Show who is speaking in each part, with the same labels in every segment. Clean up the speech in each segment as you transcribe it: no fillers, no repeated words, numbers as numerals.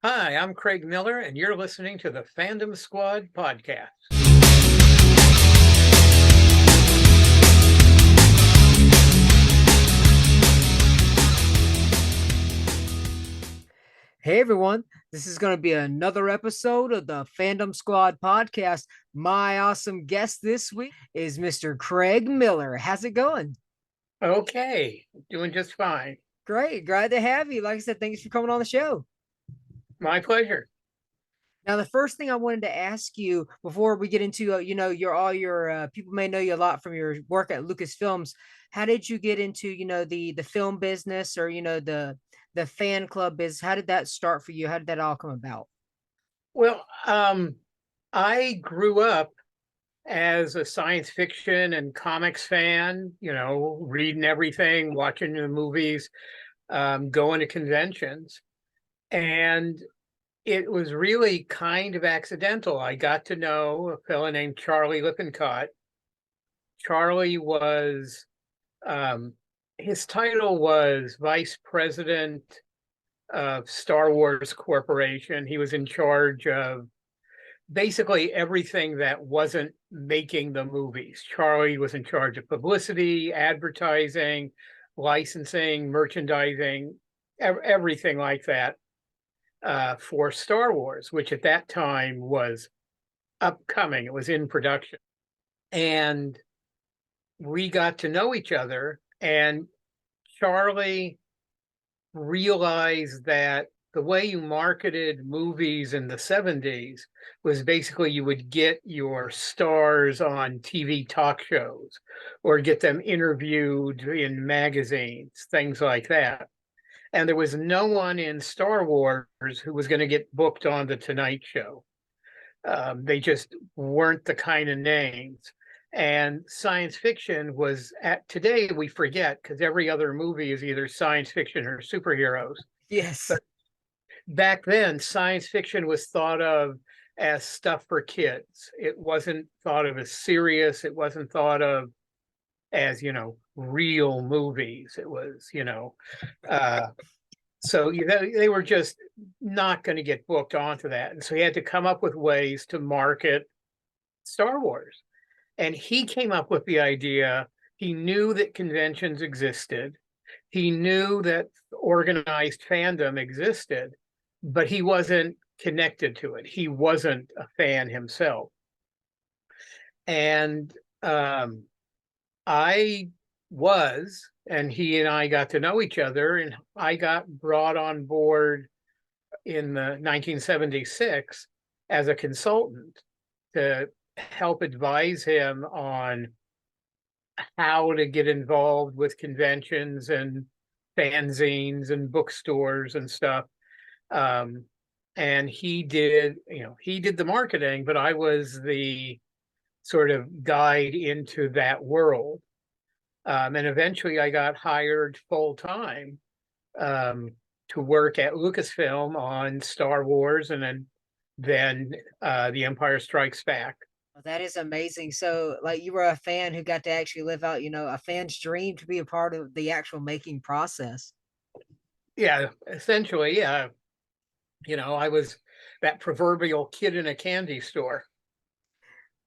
Speaker 1: Hi, I'm Craig Miller, and you're listening to the Fandom Squad podcast.
Speaker 2: Hey everyone, this is going to be another episode of the Fandom Squad podcast. My awesome guest this week is Mr. Craig Miller. How's it going?
Speaker 1: Okay, doing just fine.
Speaker 2: Great, glad to have you. Like I said, thanks for coming on the show.
Speaker 1: My pleasure.
Speaker 2: Now, the first thing I wanted to ask you before we get into, your all your people may know you a lot from your work at Lucasfilms. How did you get into, the film business or the fan club business? How did that start for you? How did that all come about?
Speaker 1: Well, I grew up as a science fiction and comics fan, reading everything, watching the movies, going to conventions. And it was really kind of accidental. I got to know a fellow named Charlie Lippincott. Charlie was his title was Vice President of Star Wars Corporation. He was in charge of basically everything that wasn't making the movies. Charlie was in charge of publicity, advertising, licensing, merchandising, everything like that for Star Wars, which at that time was upcoming. It was in production. And we got to know each other, and Charlie realized that the way you marketed movies in the 70s was basically you would get your stars on TV talk shows or get them interviewed in magazines, things like that. And there was no one in Star Wars who was going to get booked on The Tonight Show. They just weren't the kind of names. And science fiction was at today we forget because every other movie is either science fiction or superheroes.
Speaker 2: Yes.
Speaker 1: But back then, science fiction was thought of as stuff for kids. It wasn't thought of as serious. It wasn't thought of as, real movies. It was, so they were just not going to get booked onto that. And so he had to come up with ways to market Star Wars. And he came up with the idea. He knew that conventions existed. He knew that organized fandom existed, but he wasn't connected to it. He wasn't a fan himself. And I was, and he and I got to know each other, and I got brought on board in the 1976 as a consultant to help advise him on how to get involved with conventions and fanzines and bookstores and stuff. And he did the marketing, but I was the sort of guide into that world. And eventually I got hired full time to work at Lucasfilm on Star Wars, and then The Empire Strikes Back.
Speaker 2: That is amazing. So, like, you were a fan who got to actually live out, a fan's dream to be a part of the actual making process.
Speaker 1: Yeah, essentially, yeah. I was that proverbial kid in a candy store.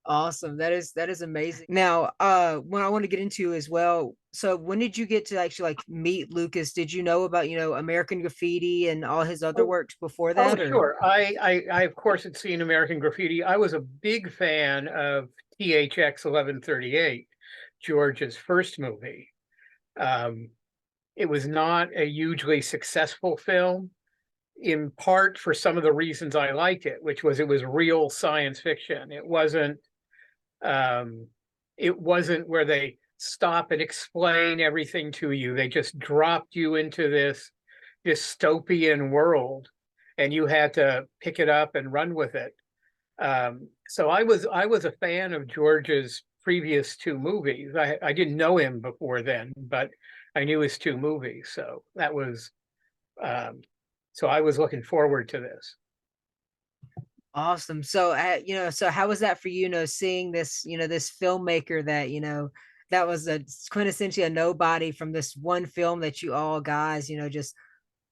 Speaker 2: Awesome. That is amazing. Now, what I want to get into as well. So, when did you get to actually like meet Lucas? Did you know about, American Graffiti and all his other
Speaker 1: Oh,
Speaker 2: works before
Speaker 1: oh,
Speaker 2: that, or?
Speaker 1: sure. I of course had seen American Graffiti. I was a big fan of THX 1138, George's first movie. Um, it was not a hugely successful film, in part for some of the reasons I liked it, which was it was real science fiction. Um, it wasn't where they stop and explain everything to you. They just dropped you into this dystopian world, and you had to pick it up and run with it. So I was a fan of George's previous two movies. I didn't know him before then, but I knew his two movies. So that was so I was looking forward to this.
Speaker 2: Awesome. So, so how was that for you, seeing this, this filmmaker that, that was a quintessentially a nobody from this one film that you all guys, just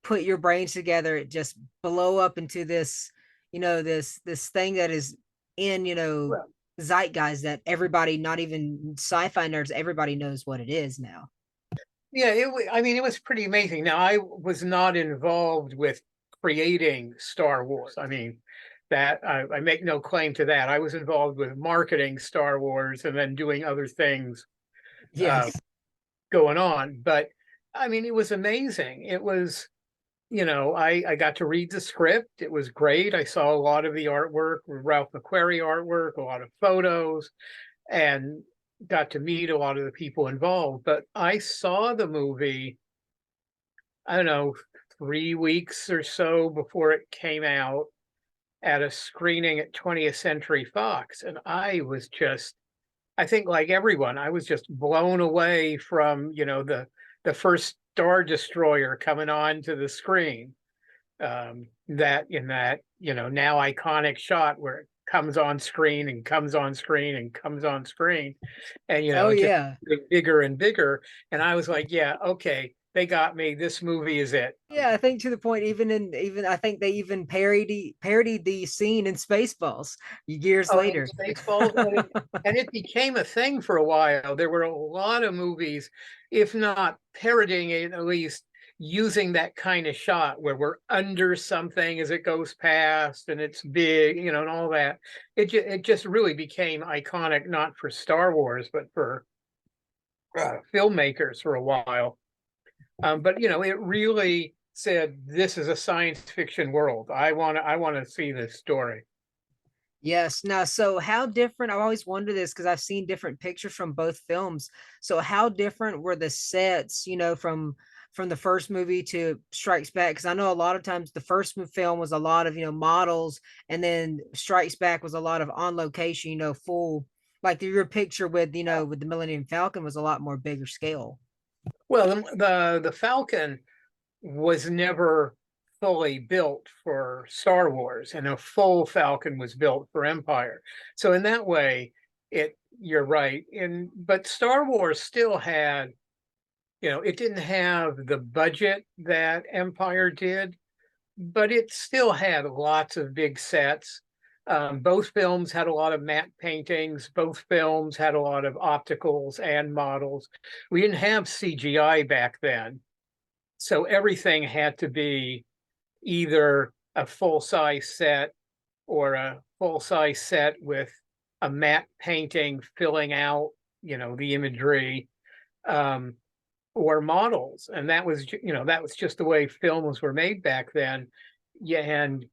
Speaker 2: put your brains together, it just blow up into this, this thing that is in,
Speaker 1: Well,
Speaker 2: zeitgeist that everybody, not even sci-fi nerds, everybody knows what it is now.
Speaker 1: yeah, I mean, it was pretty amazing. Now, I was not involved with creating Star Wars. I mean, that I make no claim to that. I was involved with marketing Star Wars and then doing other things uh,
Speaker 2: Yes.
Speaker 1: going on. But I mean, it was amazing. It was, I got to read the script. It was great. I saw a lot of the artwork, Ralph McQuarrie artwork, a lot of photos, and got to meet a lot of the people involved. But I saw the movie, I don't know, 3 weeks or so before it came out at a screening at 20th Century Fox. And I was just, I think like everyone, I was just blown away from, the first Star Destroyer coming onto the screen. That in that, now iconic shot where it comes on screen and comes on screen and comes on screen. And,
Speaker 2: Oh
Speaker 1: it just
Speaker 2: yeah.
Speaker 1: bigger and bigger. And I was like, yeah, okay, they got me. This movie is it.
Speaker 2: Yeah, I think to the point, even I think they even parodied the scene in Spaceballs years
Speaker 1: Oh, and
Speaker 2: later.
Speaker 1: Spaceballs, and it became a thing for a while. There were a lot of movies, if not parodying it, at least using that kind of shot where we're under something as it goes past and it's big, and all that. It just really became iconic, not for Star Wars, but for filmmakers for a while. But it really said this is a science fiction world. I want to see this story.
Speaker 2: Yes. Now, so how different? I always wonder this because I've seen different pictures from both films. So how different were the sets, from the first movie to Strikes Back? Because I know a lot of times the first film was a lot of models, and then Strikes Back was a lot of on location, full, like your picture with with the Millennium Falcon was a lot more bigger scale.
Speaker 1: Well, the Falcon was never fully built for Star Wars, and a full Falcon was built for Empire. So in that way, you're right. But Star Wars still had, it didn't have the budget that Empire did, but it still had lots of big sets. Both films had a lot of matte paintings. Both films had a lot of opticals and models. We didn't have CGI back then. So everything had to be either a full-size set or a full-size set with a matte painting filling out, the imagery, um, or models. And that was just the way films were made back then. Yeah, and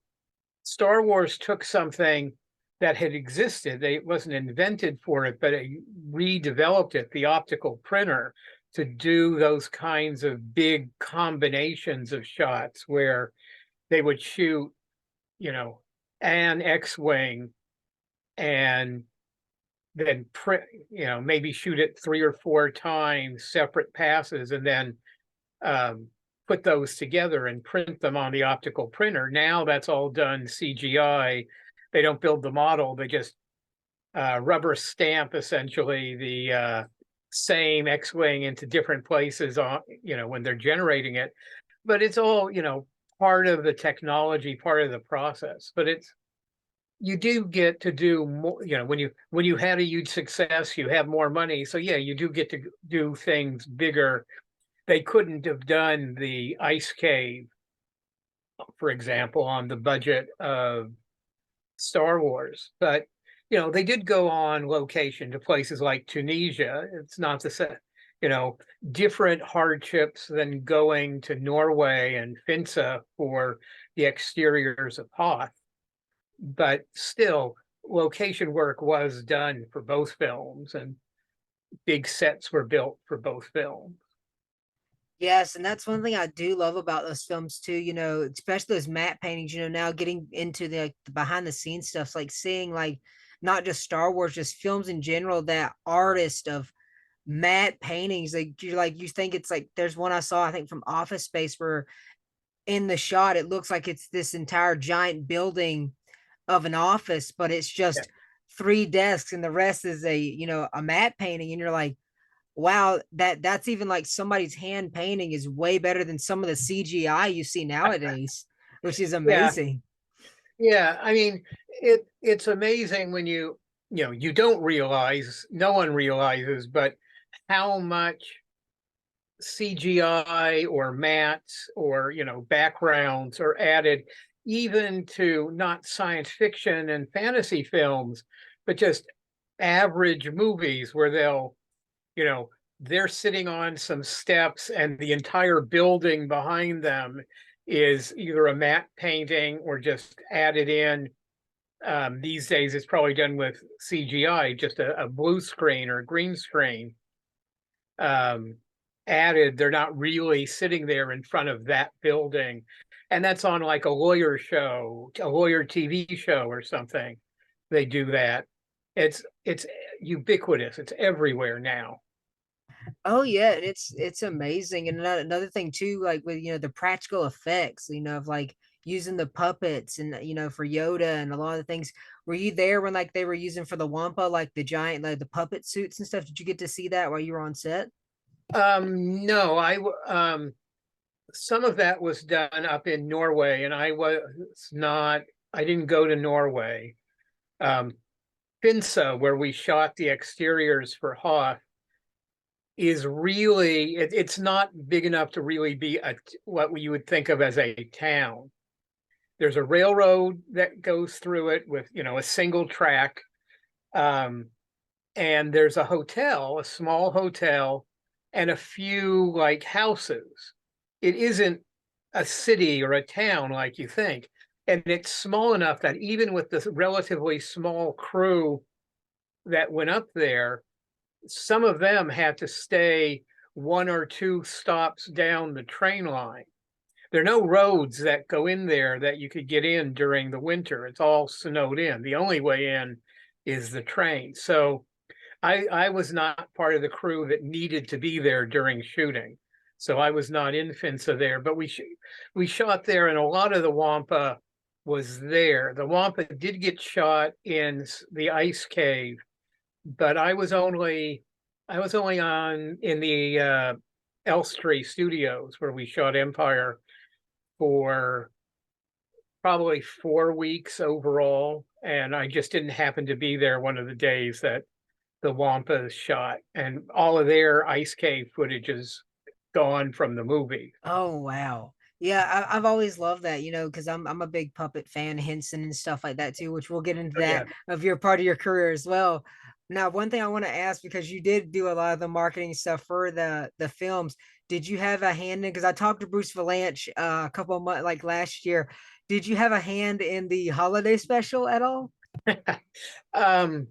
Speaker 1: Star Wars took something that had existed. It wasn't invented for it, but it redeveloped it, the optical printer, to do those kinds of big combinations of shots where they would shoot, you know, an X-wing and then print, maybe shoot it 3 or 4 times, separate passes, and then um, put those together and print them on the optical printer. Now that's all done CGI. They don't build the model. They just rubber stamp essentially the same X-wing into different places on, when they're generating it. But it's all, part of the technology, part of the process. But you do get to do more, when you had a huge success, you have more money. So yeah, you do get to do things bigger. They couldn't have done the ice cave, for example, on the budget of Star Wars, but they did go on location to places like Tunisia. It's not the same, you know, different hardships than going to Norway and Finse for the exteriors of Hoth, but still, location work was done for both films, and big sets were built for both films.
Speaker 2: Yes, and that's one thing I do love about those films too, especially those matte paintings, now getting into the behind the scenes stuff, like seeing like not just Star Wars, just films in general, that artist of matte paintings. Like you think it's like there's one I saw, I think from Office Space, where in the shot it looks like it's this entire giant building of an office, but it's
Speaker 1: Yeah.
Speaker 2: just three desks and the rest is a matte painting, and you're like, Wow, that's even like somebody's hand painting is way better than some of the CGI you see nowadays, which is
Speaker 1: Yeah,
Speaker 2: amazing.
Speaker 1: yeah. I mean, it's amazing when you don't realize, no one realizes, but how much CGI or mats or backgrounds are added even to not science fiction and fantasy films, but just average movies where you know, they're sitting on some steps and the entire building behind them is either a matte painting or just added in. These days, it's probably done with CGI, just a blue screen or a green screen um, added. They're not really sitting there in front of that building. And that's on like a lawyer show, a lawyer TV show or something. They do that. It's ubiquitous. It's everywhere now.
Speaker 2: Oh yeah, it's amazing. And another thing too, like with the practical effects, of like using the puppets and for Yoda and a lot of things. Were you there when like they were using for the Wampa, like the giant, like the puppet suits and stuff? Did you get to see that while you were on set?
Speaker 1: No, some of that was done up in Norway, and I was not. I didn't go to Norway. Um, Finsa, where we shot the exteriors for Hoth, is really it's not big enough to really be what you would think of as a town. There's a railroad that goes through it with a single track, um, and there's a hotel, a small hotel, and a few like houses. It isn't a city or a town like you think, and it's small enough that even with this relatively small crew that went up there, some of them had to stay one or two stops down the train line. There are no roads that go in there that you could get in during the winter. It's all snowed in. The only way in is the train. So I was not part of the crew that needed to be there during shooting. So I was not in Finsa there, but we shot there, and a lot of the Wampa was there. The Wampa did get shot in the ice cave, but I was only on in the Elstree Studios where we shot Empire for probably 4 weeks overall, and I just didn't happen to be there one of the days that the Wampas shot, and all of their ice cave footage is gone from the movie.
Speaker 2: Oh wow. Yeah, I've always loved that, because I'm a big puppet fan, Henson and stuff like that too, which we'll get into
Speaker 1: Oh, yeah.
Speaker 2: that of your part of your career as well. Now, one thing I want to ask, because you did do a lot of the marketing stuff for the films, did you have a hand in? Because I talked to Bruce Valanche a couple of months, like last year. Did you have a hand in the holiday special at all?
Speaker 1: um,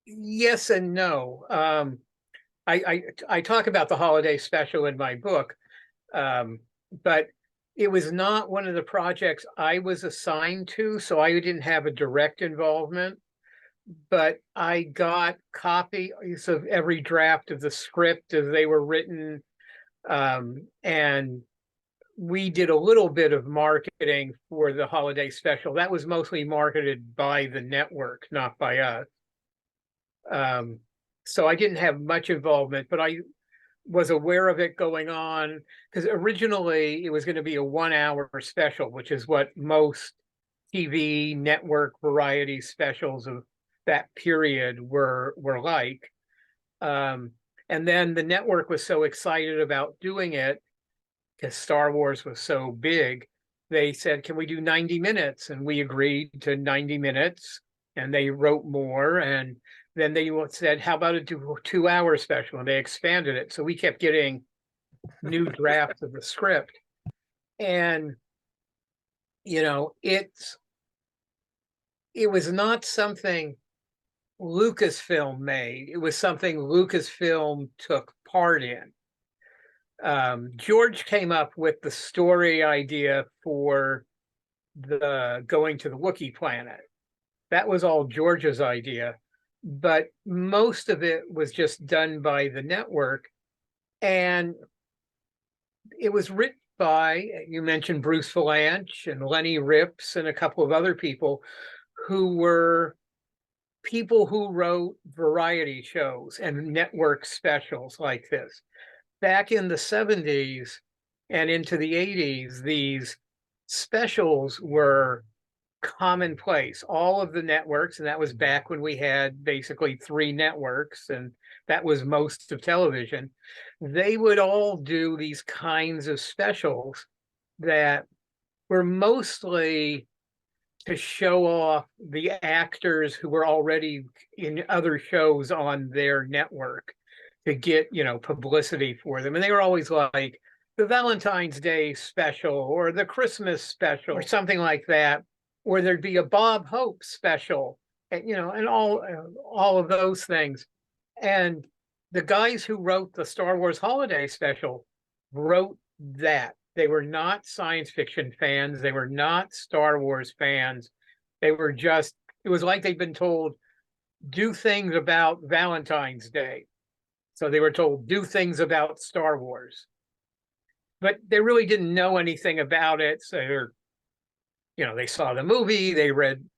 Speaker 1: yes and no. I talk about the holiday special in my book, um, but it was not one of the projects I was assigned to, so I didn't have a direct involvement. But I got copies of every draft of the script as they were written, and we did a little bit of marketing for the holiday special. That was mostly marketed by the network, not by us. Um, so I didn't have much involvement, but I was aware of it going on because originally it was going to be a 1 hour special, which is what most TV network variety specials of that period were like. Um, and then the network was so excited about doing it because Star Wars was so big. They said, "Can we do 90 minutes?" And we agreed to 90 minutes, and they wrote more. And then they said, "How about a 2 hour special?" And they expanded it. So we kept getting new drafts of the script. And, you know, it was not something Lucasfilm made. It was something Lucasfilm took part in. George came up with the story idea for the going to the Wookiee planet. That was all George's idea, but most of it was just done by the network. And it was written by, you mentioned Bruce Valanche and Lenny Rips and a couple of other people who were people who wrote variety shows and network specials like this. Back in the 70s and into the 80s, these specials were commonplace. All of the networks, and that was back when we had basically three networks, and that was most of television. They would all do these kinds of specials that were mostly to show off the actors who were already in other shows on their network to get, publicity for them. And they were always like the Valentine's Day special or the Christmas special or something like that, or there'd be a Bob Hope special, and all of those things. And the guys who wrote the Star Wars Holiday Special wrote that. They were not science fiction fans. They were not Star Wars fans. They were just, it was like they'd been told, do things about Valentine's Day. So they were told, do things about Star Wars. But they really didn't know anything about it. So they saw the movie, they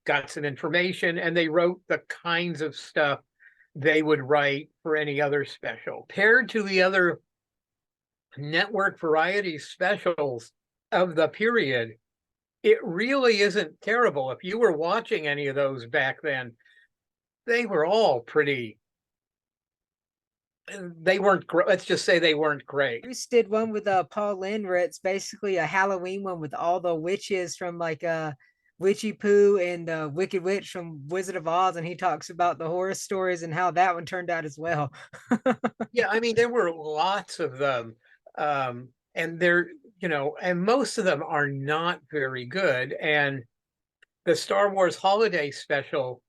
Speaker 1: got some information, and they wrote the kinds of stuff they would write for any other special. Compared to the other network variety specials of the period, it really isn't terrible. If you were watching any of those back then, they were all they weren't great. Let's just say they weren't great.
Speaker 2: Bruce did one with Paul Lynde where it's basically a Halloween one with all the witches from like Witchy Poo and Wicked Witch from Wizard of Oz, and he talks about the horror stories and how that one turned out as well.
Speaker 1: Yeah, I mean, there were lots of them. And and most of them are not very good. And the Star Wars Holiday Special,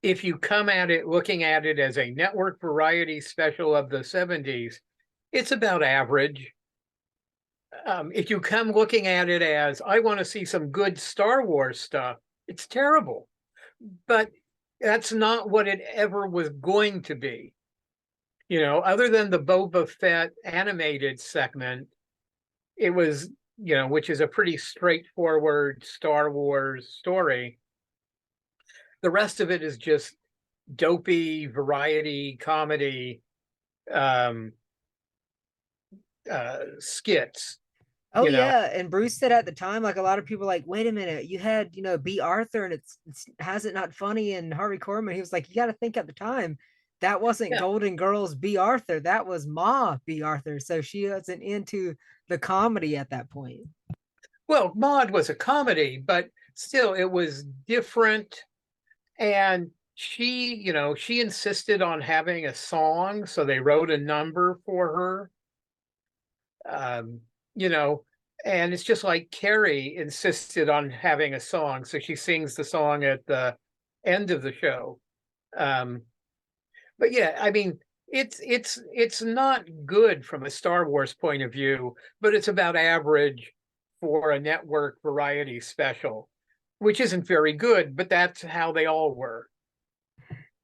Speaker 1: if you come at it looking at it as a network variety special of the 70s, it's about average. If you come looking at it as, I want to see some good Star Wars stuff, it's terrible. But that's not what it ever was going to be. Other than the Boba Fett animated segment, it was, which is a pretty straightforward Star Wars story. The rest of it is just dopey variety comedy skits.
Speaker 2: Oh yeah, and Bruce said at the time, like a lot of people, like, wait a minute, you had B. Arthur, and it's has it not funny? And Harvey Korman, he was like, you got to think at the time that wasn't Golden Girls B. Arthur, that was Ma B. Arthur, so she wasn't into the comedy at that point.
Speaker 1: Well, Maude was a comedy, but still, it was different, and she insisted on having a song, so they wrote a number for her. And it's just like Carrie insisted on having a song, so she sings the song at the end of the show. But yeah, I mean, it's not good from a Star Wars point of view, but it's about average for a network variety special, which isn't very good, but that's how they all were.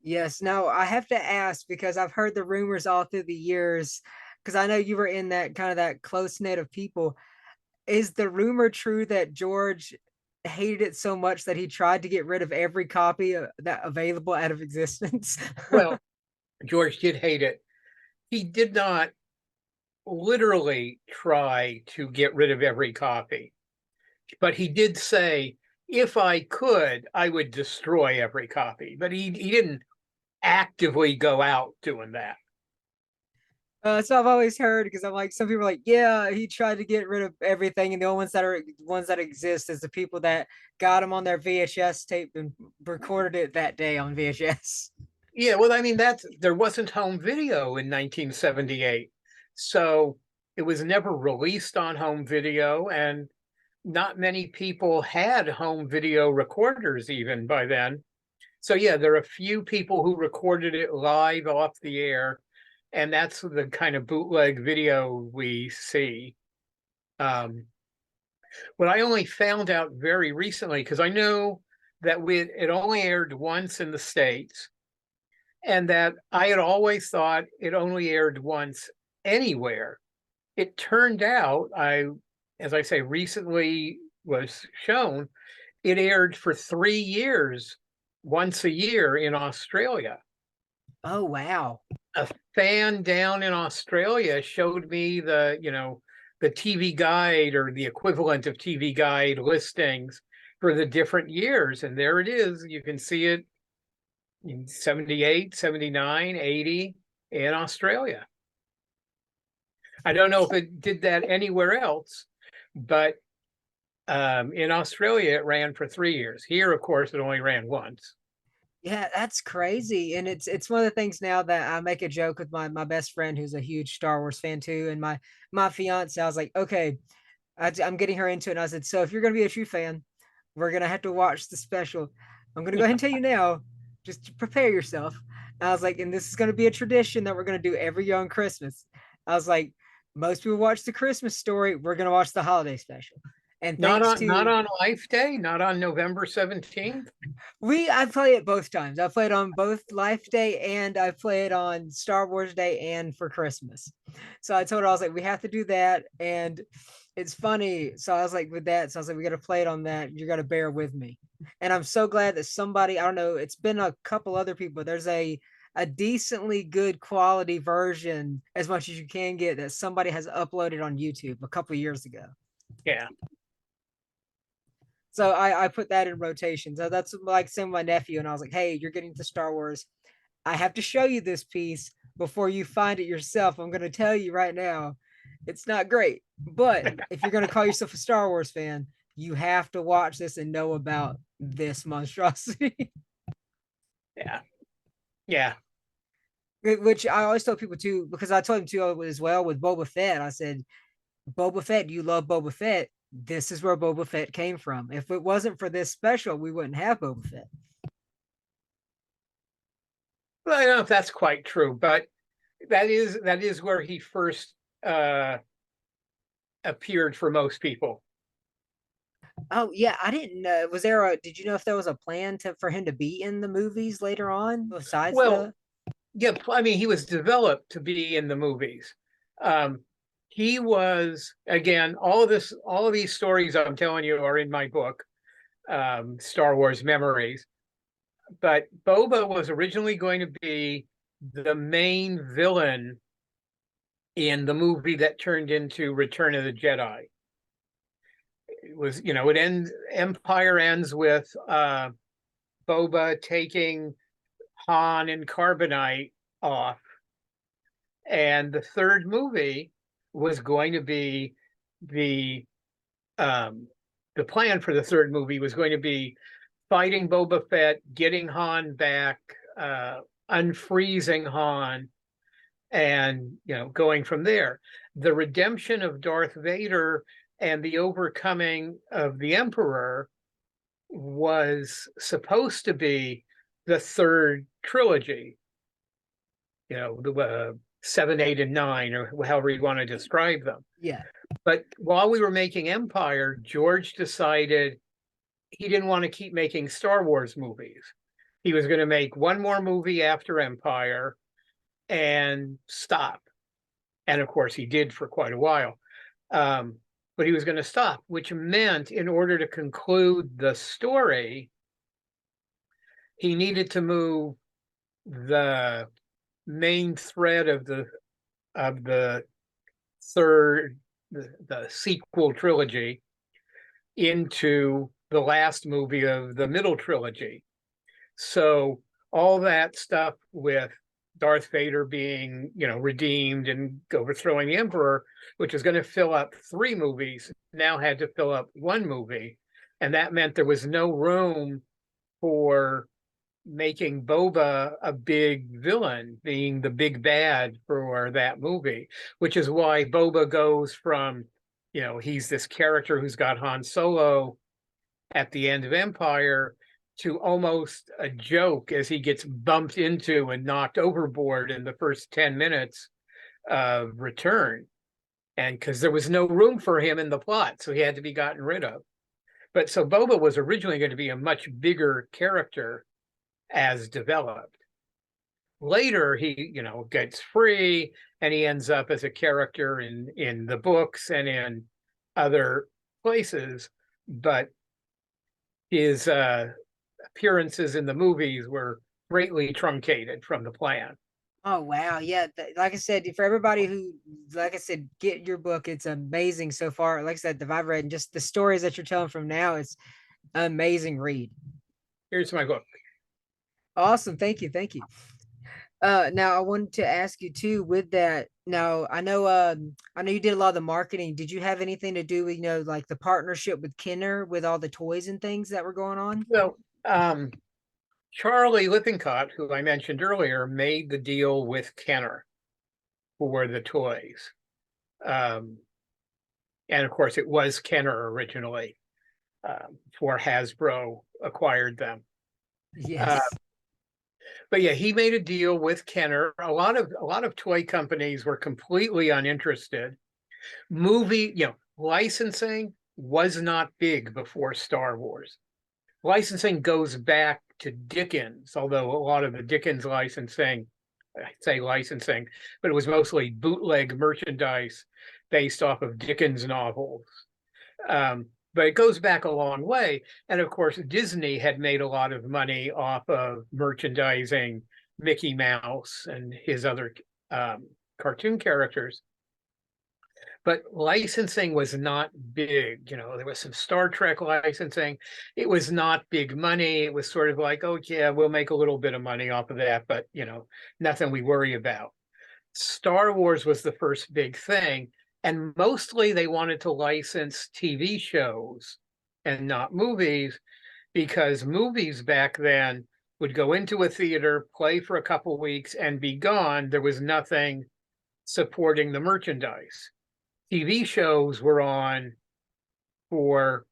Speaker 2: Yes. Now I have to ask because I've heard the rumors all through the years, because I know you were in that kind of that close knit of people. Is the rumor true that George hated it so much that he tried to get rid of every copy that available out of existence?
Speaker 1: Well, George did hate it. He did not literally try to get rid of every copy, but he did say, if I could, I would destroy every copy. But he didn't actively go out doing that.
Speaker 2: So I've always heard, because I'm like, some people are like, yeah, he tried to get rid of everything, and the only ones that exist is the people that got him on their VHS tape and recorded it that day on VHS.
Speaker 1: Yeah, well, I mean, there wasn't home video in 1978, so it was never released on home video, and not many people had home video recorders even by then. So yeah, there are a few people who recorded it live off the air, and that's the kind of bootleg video we see. What I only found out very recently, because I know that it only aired once in the States, and that I had always thought it only aired once anywhere. It turned out, as I say, recently was shown, it aired for 3 years once a year in Australia.
Speaker 2: Oh, wow.
Speaker 1: A fan down in Australia showed me the TV guide or the equivalent of TV guide listings for the different years. And there it is. You can see it in 78, 79, 80 in Australia. I don't know if it did that anywhere else, but in Australia, it ran for 3 years. Here, of course, it only ran once.
Speaker 2: Yeah, that's crazy. And it's one of the things now that I make a joke with my best friend who's a huge Star Wars fan too. And my fiance, I was like, okay, I'm getting her into it. And I said, so if you're gonna be a true fan, we're gonna have to watch the special. I'm gonna go ahead and tell you now, just to prepare yourself. I was like, and this is gonna be a tradition that we're gonna do every year on Christmas. I was like, most people watch the Christmas story, we're gonna watch the holiday special. And thanks
Speaker 1: Not
Speaker 2: to
Speaker 1: on Life Day, not on November 17th.
Speaker 2: I play it both times. I played on both Life Day and I played on Star Wars Day and for Christmas. So I told her, I was like, we have to do that. And it's funny. So I was like, with that, so I was like, we got to play it on that. You got to bear with me. And I'm so glad that somebody, I don't know, it's been a couple other people. There's a decently good quality version, as much as you can get, that somebody has uploaded on YouTube a couple years ago.
Speaker 1: Yeah.
Speaker 2: So I put that in rotation. So that's like saying my nephew, and I was like, hey, you're getting to Star Wars. I have to show you this piece before you find it yourself. I'm going to tell you right now, it's not great. But if you're going to call yourself a Star Wars fan, you have to watch this and know about this monstrosity.
Speaker 1: Yeah. Yeah.
Speaker 2: Which I always tell people too, because I told him too as well with Boba Fett. I said, Boba Fett, you love Boba Fett. This is where Boba Fett came from. If it wasn't for this special, we wouldn't have Boba Fett.
Speaker 1: Well, I don't know if that's quite true, but that is where he first uh appeared for most people.
Speaker 2: Oh yeah, I didn't know. Was there a? Did you know if there was a plan to for him to be in the movies later on besides
Speaker 1: Well,
Speaker 2: the?
Speaker 1: yeah, I mean, he was developed to be in the movies. Um, he was, again, all of these stories I'm telling you are in my book, Star Wars Memories. But Boba was originally going to be the main villain in the movie that turned into Return of the Jedi. It was, it ends, Empire ends with Boba taking Han and Carbonite off. And the third movie was going to be the um, the plan for the third movie was going to be fighting Boba Fett, getting Han back, unfreezing Han, and going from there. The redemption of Darth Vader and the overcoming of the Emperor was supposed to be the third trilogy. The 7, 8, and 9, or however you want to describe them.
Speaker 2: Yeah.
Speaker 1: But while we were making Empire, George decided he didn't want to keep making Star Wars movies. He was going to make one more movie after Empire and stop. And of course, he did for quite a while. But he was going to stop, which meant in order to conclude the story, he needed to move the main thread of the third the sequel trilogy into the last movie of the middle trilogy. So all that stuff with Darth Vader being, redeemed and overthrowing the Emperor, which was going to fill up 3 movies, now had to fill up 1 movie. And that meant there was no room for making Boba a big villain, being the big bad for that movie, which is why Boba goes from, he's this character who's got Han Solo at the end of Empire to almost a joke as he gets bumped into and knocked overboard in the first 10 minutes of Return. And because there was no room for him in the plot, so he had to be gotten rid of. But so Boba was originally going to be a much bigger character as developed. Later, he, gets free and he ends up as a character in the books and in other places. But his appearances in the movies were greatly truncated from the plan.
Speaker 2: Oh wow, yeah. Like I said, for everybody who, like I said, get your book. It's amazing so far. Like I said, the I've read and just the stories that you're telling from now, it's an amazing read.
Speaker 1: Here's my book.
Speaker 2: Awesome, thank you, thank you. Now I wanted to ask you too with that. Now I know you did a lot of the marketing. Did you have anything to do with, like the partnership with Kenner with all the toys and things that were going on?
Speaker 1: So Charlie Lippincott, who I mentioned earlier, made the deal with Kenner for the toys. And of course, it was Kenner originally, before Hasbro acquired them.
Speaker 2: Yes.
Speaker 1: But yeah, he made a deal with Kenner. A lot of toy companies were completely uninterested. Licensing was not big before Star Wars. Licensing goes back to Dickens, although a lot of the Dickens licensing, I say licensing, but it was mostly bootleg merchandise based off of Dickens novels. But it goes back a long way. And of course, Disney had made a lot of money off of merchandising Mickey Mouse and his other cartoon characters. But licensing was not big. There was some Star Trek licensing. It was not big money. It was sort of like, oh, yeah, we'll make a little bit of money off of that, but, nothing we worry about. Star Wars was the first big thing. And mostly they wanted to license TV shows and not movies, because movies back then would go into a theater, play for a couple weeks, and be gone. There was nothing supporting the merchandise. TV shows were on for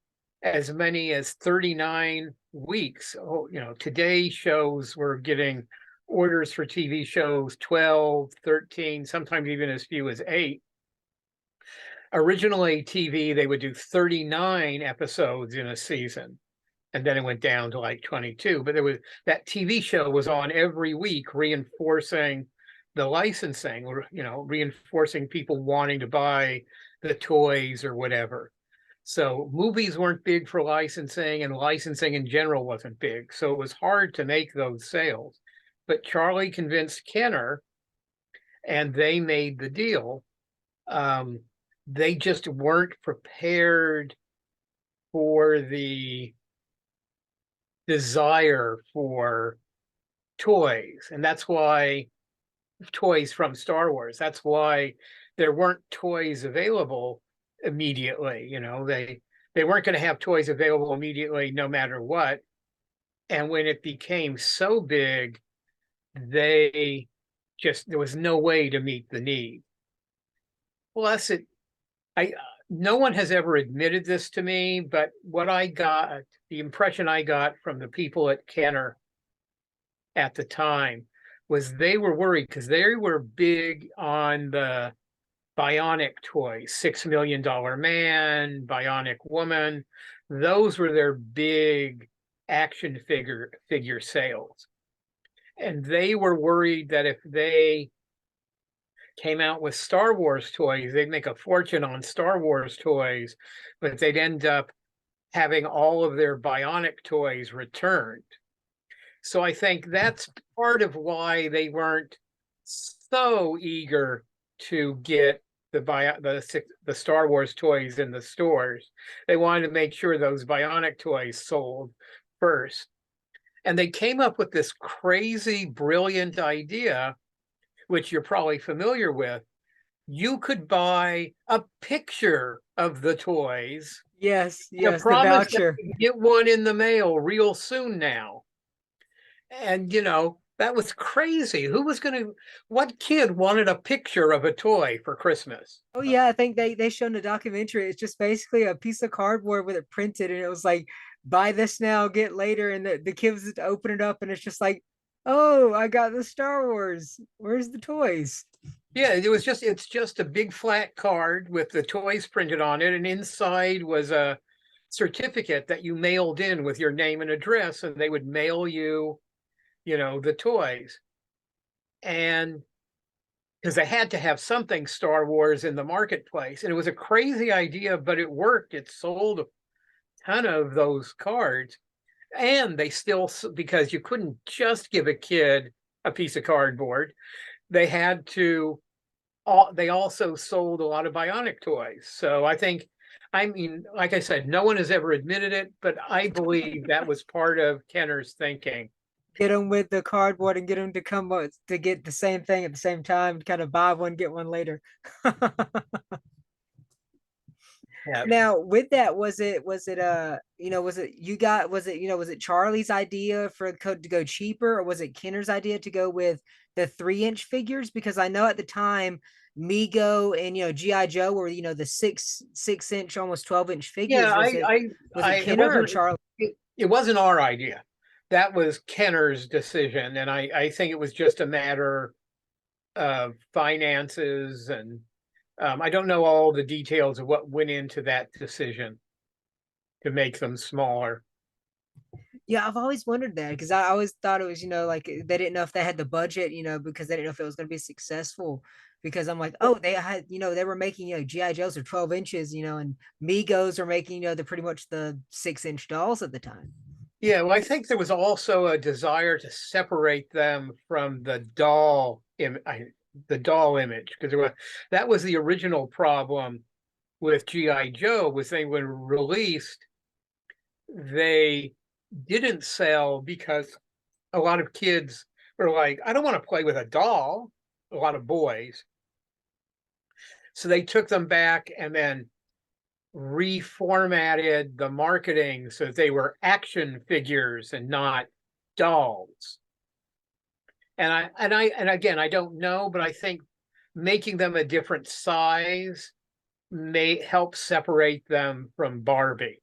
Speaker 1: as many as 39 weeks. Oh, today shows were getting orders for TV shows 12, 13, sometimes even as few as 8. Originally, TV, they would do 39 episodes in a season, and then it went down to like 22. But that TV show was on every week, reinforcing the licensing, or reinforcing people wanting to buy the toys or whatever. So movies weren't big for licensing, and licensing in general wasn't big. So it was hard to make those sales. But Charlie convinced Kenner, and they made the deal. They just weren't prepared for the desire for toys. And that's why toys from Star Wars, that's why there weren't toys available immediately. They weren't going to have toys available immediately no matter what. And when it became so big, there was no way to meet the need. Plus, no one has ever admitted this to me, but the impression I got from the people at Kenner at the time was they were worried, because they were big on the Bionic toys, $6 Million Man, Bionic Woman. Those were their big action figure sales. And they were worried that if they came out with Star Wars toys, they'd make a fortune on Star Wars toys, but they'd end up having all of their Bionic toys returned. So I think that's part of why they weren't so eager to get the Star Wars toys in the stores. They wanted to make sure those Bionic toys sold first. And they came up with this crazy, brilliant idea, which you're probably familiar with. You could buy a picture of the toys.
Speaker 2: Yes,
Speaker 1: The
Speaker 2: yes, the
Speaker 1: promise that
Speaker 2: voucher.
Speaker 1: you get one in the mail real soon now. And that was crazy. What kid wanted a picture of a toy for Christmas?
Speaker 2: Oh yeah, I think they showed in the documentary. It's just basically a piece of cardboard with it printed, and it was like, buy this now, get later, and the kids open it up, and it's just like, oh, I got the Star Wars. Where's the toys?
Speaker 1: Yeah, it's just a big flat card with the toys printed on it, and inside was a certificate that you mailed in with your name and address, and they would mail you, the toys. And because they had to have something Star Wars in the marketplace. And it was a crazy idea, but it worked. It sold a ton of those cards. and they still, because you couldn't just give a kid a piece of cardboard, they had to, they also sold a lot of bionic toys. So I think, I mean, like I said, no one has ever admitted it, but I believe that was part of Kenner's thinking.
Speaker 2: Get them with the cardboard and get them to come up to get the same thing at the same time, kind of buy one, get one later.
Speaker 1: Yeah.
Speaker 2: Now, with that, was it you got, was it, was it Charlie's idea for the code to go cheaper, or was it Kenner's idea to go with the 3-inch figures? Because I know at the time, Mego and GI Joe were the 6-inch, almost 12-inch
Speaker 1: Yeah,
Speaker 2: figures. Was it
Speaker 1: it
Speaker 2: Kenner or
Speaker 1: wasn't,
Speaker 2: Charlie?
Speaker 1: it wasn't our idea. That was Kenner's decision, and I think it was just a matter of finances, and I don't know all the details of what went into that decision to make them smaller.
Speaker 2: Yeah, I've always wondered that because I always thought it was, like they didn't know if they had the budget, because they didn't know if it was going to be successful. Because I'm like, oh, they had, they were making, GI Joes are 12 inches, and Migos are making, they're pretty much the 6-inch dolls at the time.
Speaker 1: Yeah, well, I think there was also a desire to separate them from the doll image, because that was the original problem with GI Joe. Was they, when released, they didn't sell because a lot of kids were like, I don't want to play with a doll, a lot of boys. So they took them back and then reformatted the marketing so that they were action figures and not dolls. And again, I don't know, but I think making them a different size may help separate them from Barbie.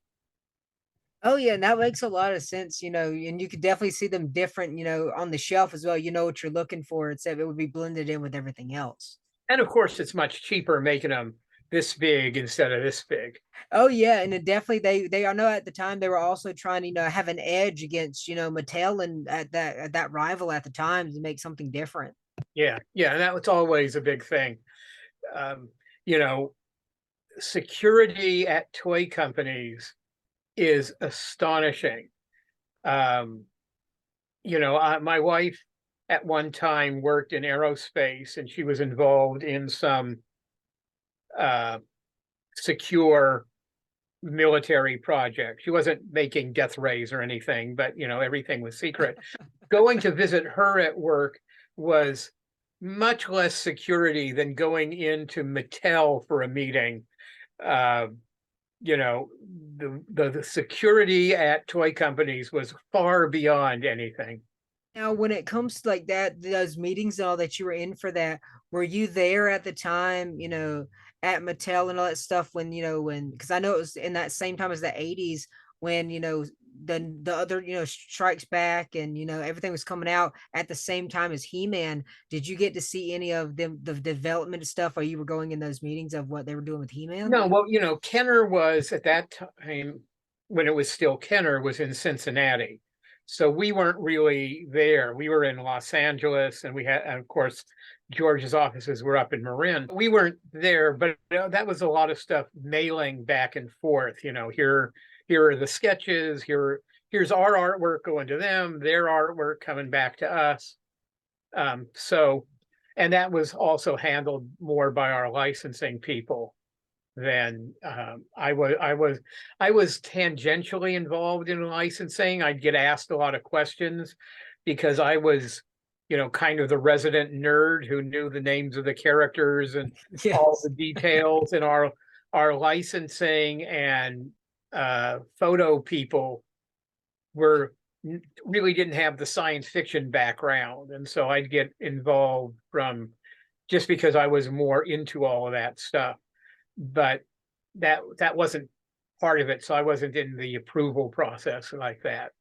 Speaker 2: Oh yeah, and that makes a lot of sense, and you could definitely see them different, on the shelf as well. You know what you're looking for. It would be blended in with everything else.
Speaker 1: And of course, it's much cheaper making them this big instead of this big.
Speaker 2: Oh yeah, and it definitely I know at the time they were also trying to have an edge against Mattel and at that rival at the time to make something different.
Speaker 1: Yeah, yeah, and that was always a big thing. Um, you know, security at toy companies is astonishing. Um, my wife at one time worked in aerospace, and she was involved in some uh, secure military project. She wasn't making death rays or anything, but everything was secret. Going to visit her at work was much less security than going into Mattel for a meeting. Uh, the security at toy companies was far beyond anything.
Speaker 2: Now, when it comes to like that, those meetings and all that you were in for that, were you there at the time, at Mattel and all that stuff when, because I know it was in that same time as the 80s when, the other, Strikes Back and, everything was coming out at the same time as He-Man. Did you get to see any of them, the development stuff, or you were going in those meetings of what they were doing with He-Man?
Speaker 1: No, well, Kenner was at that time, when it was still Kenner, was in Cincinnati. So we weren't really there. We were in Los Angeles, and and of course, George's offices were up in Marin. We weren't there, but that was a lot of stuff mailing back and forth. Here are the sketches. Here's our artwork going to them. Their artwork coming back to us. So, and that was also handled more by our licensing people than I was tangentially involved in licensing. I'd get asked a lot of questions because I was, kind of the resident nerd who knew the names of the characters and all
Speaker 2: Yes.
Speaker 1: the details. And our licensing and photo people really didn't have the science fiction background, and so I'd get involved from just because I was more into all of that stuff. But that wasn't part of it, so I wasn't in the approval process like that.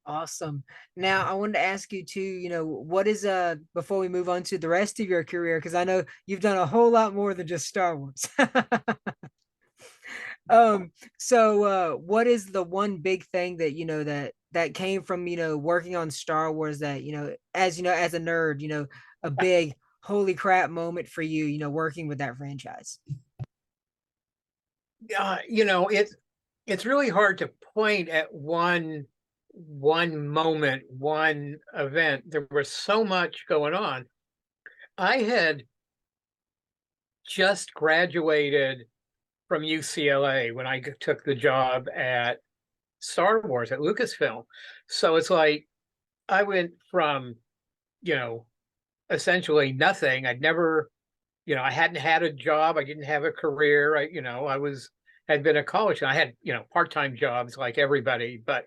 Speaker 2: Awesome. Now I wanted to ask you too, what is before we move on to the rest of your career, because I know you've done a whole lot more than just Star Wars. So what is the one big thing that that came from, working on Star Wars that, as a nerd, a big holy crap moment for you, working with that franchise?
Speaker 1: Uh, you know, it it's really hard to point at one moment, one event. There was so much going on. I had just graduated from UCLA when I took the job at Star Wars at Lucasfilm. So it's like I went from, you know, essentially nothing. I'd never, I hadn't had a job. I didn't have a career. Had been a college and I had, part-time jobs like everybody, but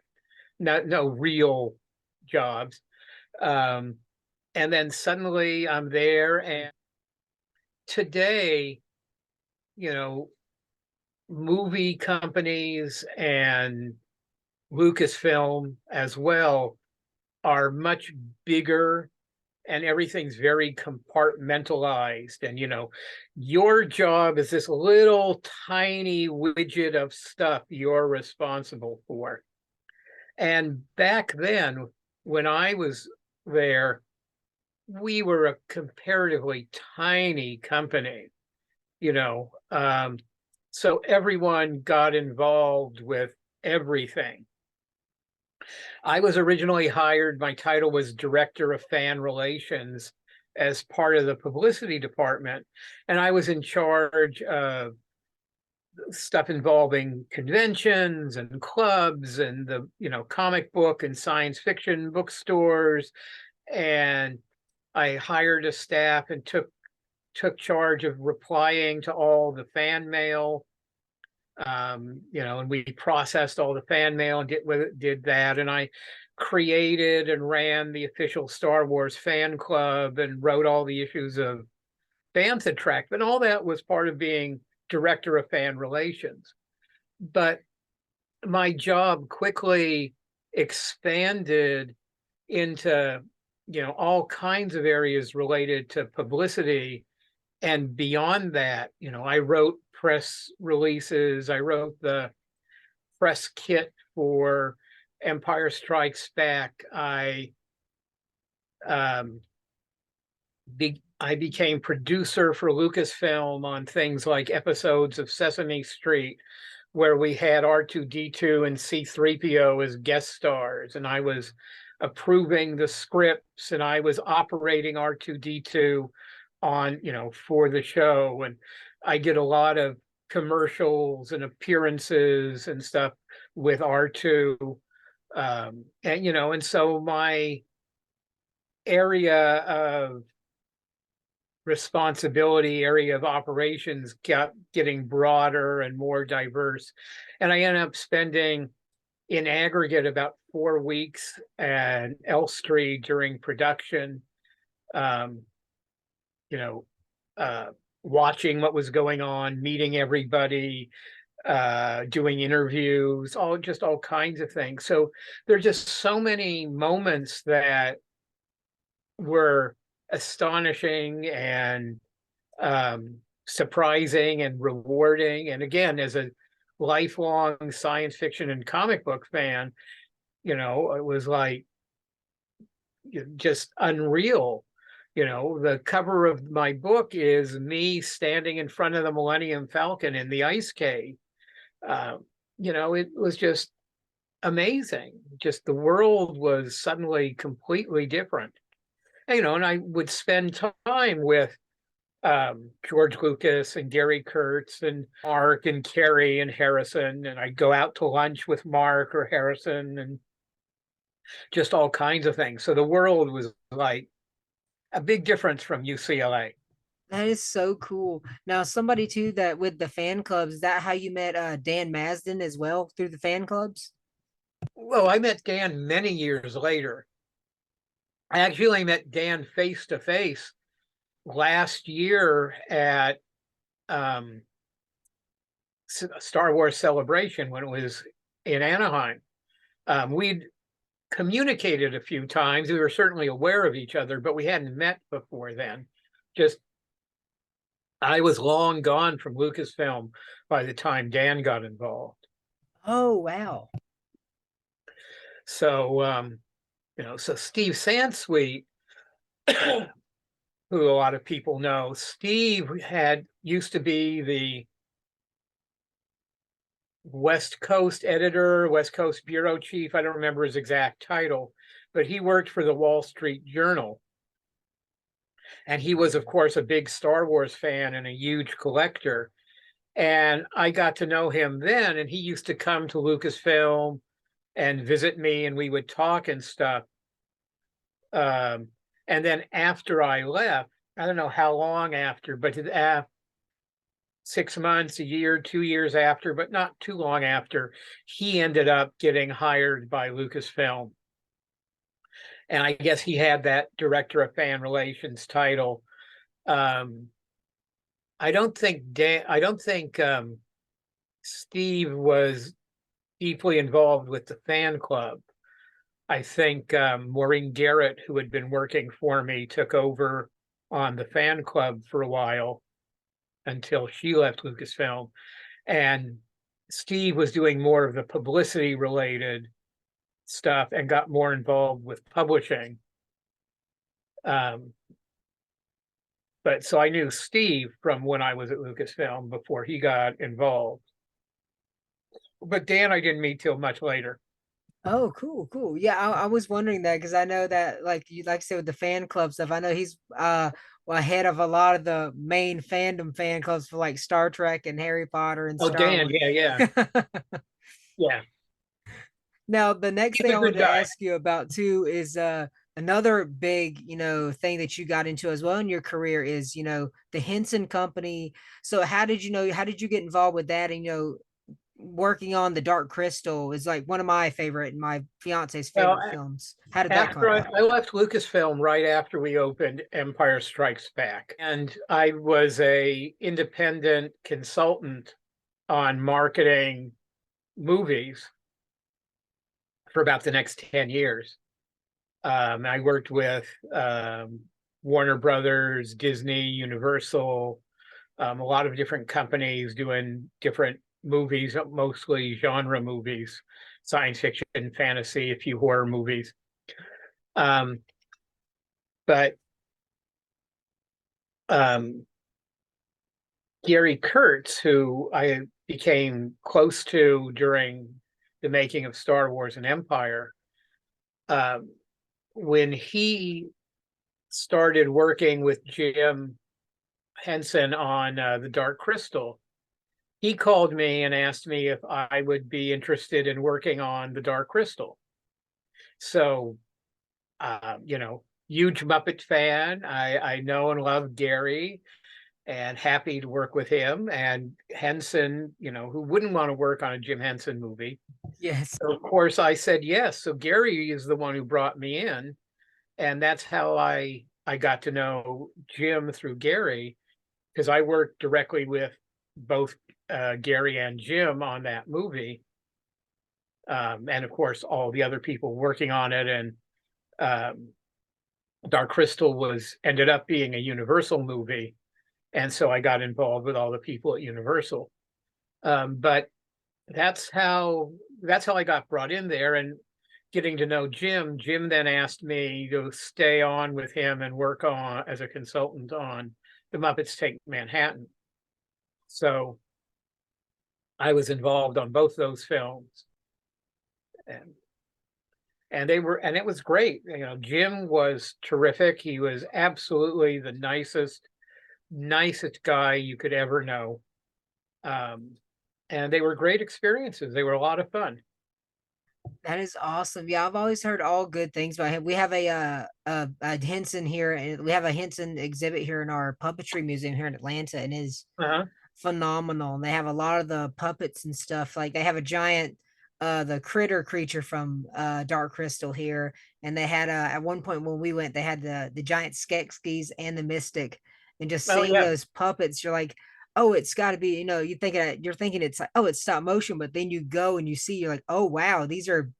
Speaker 1: no real jobs. Um, and then suddenly I'm there. And today, you know, movie companies and Lucasfilm as well are much bigger and everything's very compartmentalized. And, your job is this little tiny widget of stuff you're responsible for. And back then, when I was there, we were a comparatively tiny company, you know. So everyone got involved with everything. I was originally hired, my title was Director of Fan Relations as part of the publicity department. And I was in charge of stuff involving conventions and clubs and the, comic book and science fiction bookstores. And I hired a staff and took charge of replying to all the fan mail. And we processed all the fan mail and did that. And I created and ran the official Star Wars fan club and wrote all the issues of Bantha Track. And all that was part of being director of fan relations. But my job quickly expanded into, all kinds of areas related to publicity. And beyond that, I wrote press releases. I wrote the press kit for Empire Strikes Back. I became producer for Lucasfilm on things like episodes of Sesame Street, where we had R2D2 and C3PO as guest stars, and I was approving the scripts and I was operating R2D2 on, for the show. And I did a lot of commercials and appearances and stuff with R2. And so my area of responsibility, area of operations kept getting broader and more diverse. And I ended up spending in aggregate about 4 weeks at Elstree during production, um, you know, uh, watching what was going on, meeting everybody, doing interviews, all kinds of things. So there's just so many moments that were astonishing and surprising and rewarding. And again, as a lifelong science fiction and comic book fan, it was like just unreal. The cover of my book is me standing in front of the Millennium Falcon in the ice cave. It was just amazing. Just the world was suddenly completely different. And I would spend time with George Lucas and Gary Kurtz and Mark and Carrie and Harrison. And I'd go out to lunch with Mark or Harrison and just all kinds of things. So the world was like a big difference from UCLA.
Speaker 2: That is so cool. Now, somebody too that with the fan clubs, is that how you met Dan Masden as well through the fan clubs?
Speaker 1: Well, I met Dan many years later. I actually met Dan face to face last year at Star Wars Celebration when it was in Anaheim. We'd communicated a few times. We were certainly aware of each other, but we hadn't met before then. Just I was long gone from Lucasfilm by the time Dan got involved.
Speaker 2: Oh, wow.
Speaker 1: So, so Steve Sansweet, who a lot of people know, Steve used to be the West Coast editor, West Coast bureau chief. I don't remember his exact title, but he worked for the Wall Street Journal. And he was, of course, a big Star Wars fan and a huge collector. And I got to know him then, and he used to come to Lucasfilm and visit me, and we would talk and stuff. And then after I left, I don't know how long after, but 6 months, a year, 2 years after, but not too long after, he ended up getting hired by Lucasfilm. And I guess he had that director of fan relations title. Um, I don't think Steve was deeply involved with the fan club. I think Maureen Garrett, who had been working for me, took over on the fan club for a while until she left Lucasfilm. And Steve was doing more of the publicity related stuff and got more involved with publishing. But so I knew Steve from when I was at Lucasfilm before he got involved. But Dan, I didn't meet till much later.
Speaker 2: Oh, cool, cool. Yeah, I was wondering that because I know that, like you like I said with the fan club stuff, I know he's well, ahead of a lot of the main fandom fan clubs for like Star Trek and Harry Potter and
Speaker 1: Oh,
Speaker 2: Star
Speaker 1: Dan,
Speaker 2: Wars.
Speaker 1: yeah, yeah, yeah.
Speaker 2: Now, the next
Speaker 1: He's
Speaker 2: thing
Speaker 1: a
Speaker 2: I
Speaker 1: good
Speaker 2: wanted to
Speaker 1: guy.
Speaker 2: ask you about too is another big, thing that you got into as well in your career is, the Henson Company. So how did you get involved with that? And working on the Dark Crystal is like one of my favorite and my fiance's
Speaker 1: Well,
Speaker 2: favorite films. How did that come
Speaker 1: after
Speaker 2: about?
Speaker 1: I left Lucasfilm right after we opened Empire Strikes Back, and I was a independent consultant on marketing movies for about the next 10 years. I worked with Warner Brothers, Disney, Universal, a lot of different companies doing different movies, mostly genre movies, science fiction, fantasy, a few horror movies. Um, but um, Gary Kurtz, who I became close to during the making of Star Wars and Empire, um, when he started working with Jim Henson on the Dark Crystal, he called me and asked me if I would be interested in working on the Dark Crystal. So, huge Muppet fan. I know and love Gary and happy to work with him. And Henson, who wouldn't want to work on a Jim Henson movie?
Speaker 2: Yes.
Speaker 1: So of course, I said yes. So Gary is the one who brought me in. And that's how I got to know Jim through Gary, because I worked directly with both Gary and Jim on that movie. And of course, all the other people working on it. And um, Dark Crystal ended up being a Universal movie. And so I got involved with all the people at Universal. But that's how I got brought in there. And getting to know Jim, Jim then asked me to stay on with him and work on as a consultant on The Muppets Take Manhattan. So I was involved on both those films. And and it was great. Jim was terrific. He was absolutely the nicest guy you could ever know. Um, and they were great experiences. They were a lot of fun.
Speaker 2: That is awesome. Yeah, I've always heard all good things about him. We have a Henson here, and we have a Henson exhibit here in our puppetry museum here in Atlanta, and is
Speaker 1: Uh-huh.
Speaker 2: phenomenal. And they have a lot of the puppets and stuff. Like they have a giant the critter creature from Dark Crystal here. And they had at one point when we went, they had the giant Skeksis and the Mystic. And just
Speaker 1: Oh
Speaker 2: seeing
Speaker 1: yeah.
Speaker 2: those puppets, you're like, oh, it's got to be, you're thinking it's like, oh, it's stop motion, but then you go and you see, you're like, oh wow, these are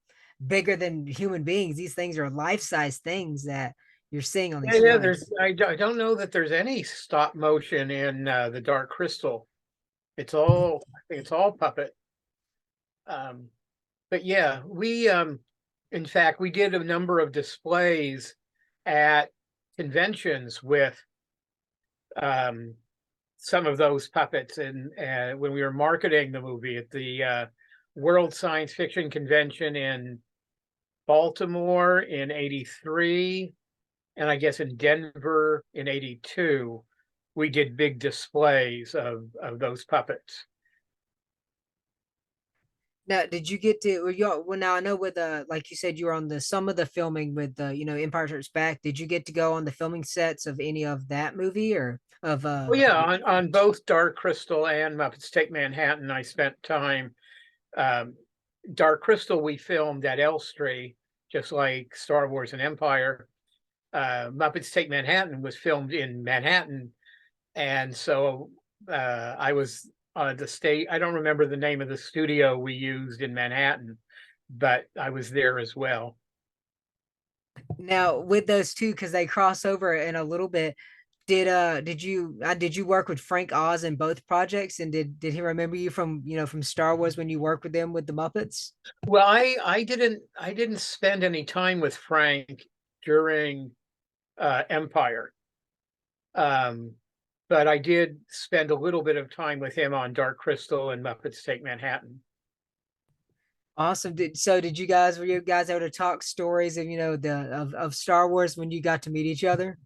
Speaker 2: bigger than human beings. These things are life-size things that you're seeing on
Speaker 1: Yeah,
Speaker 2: these
Speaker 1: yeah.
Speaker 2: films.
Speaker 1: I don't know that there's any stop motion in the Dark Crystal. I think it's all puppet. Um, but yeah, in fact, we did a number of displays at conventions with um, some of those puppets and when we were marketing the movie at the World Science Fiction Convention in Baltimore in '83, and I guess in Denver in '82. We did big displays of those puppets.
Speaker 2: Now, did you get to, well, now I know with, like you said, you were on some of the filming with, Empire Strikes Back. Did you get to go on the filming sets of any of that movie or of,
Speaker 1: Oh yeah, on both Dark Crystal and Muppets Take Manhattan, I spent time. Um, Dark Crystal we filmed at Elstree, just like Star Wars and Empire. Muppets Take Manhattan was filmed in Manhattan, and so I was the state. I don't remember the name of the studio we used in Manhattan, but I was there as well.
Speaker 2: now with those two, because they cross over in a little bit. Did you work with Frank Oz in both projects, and did he remember you from from Star Wars when you worked with them with the Muppets?
Speaker 1: Well, I didn't spend any time with Frank during Empire, um, but I did spend a little bit of time with him on Dark Crystal and Muppets Take Manhattan.
Speaker 2: Awesome. Did you guys, were you guys able to talk stories of of Star Wars when you got to meet each other?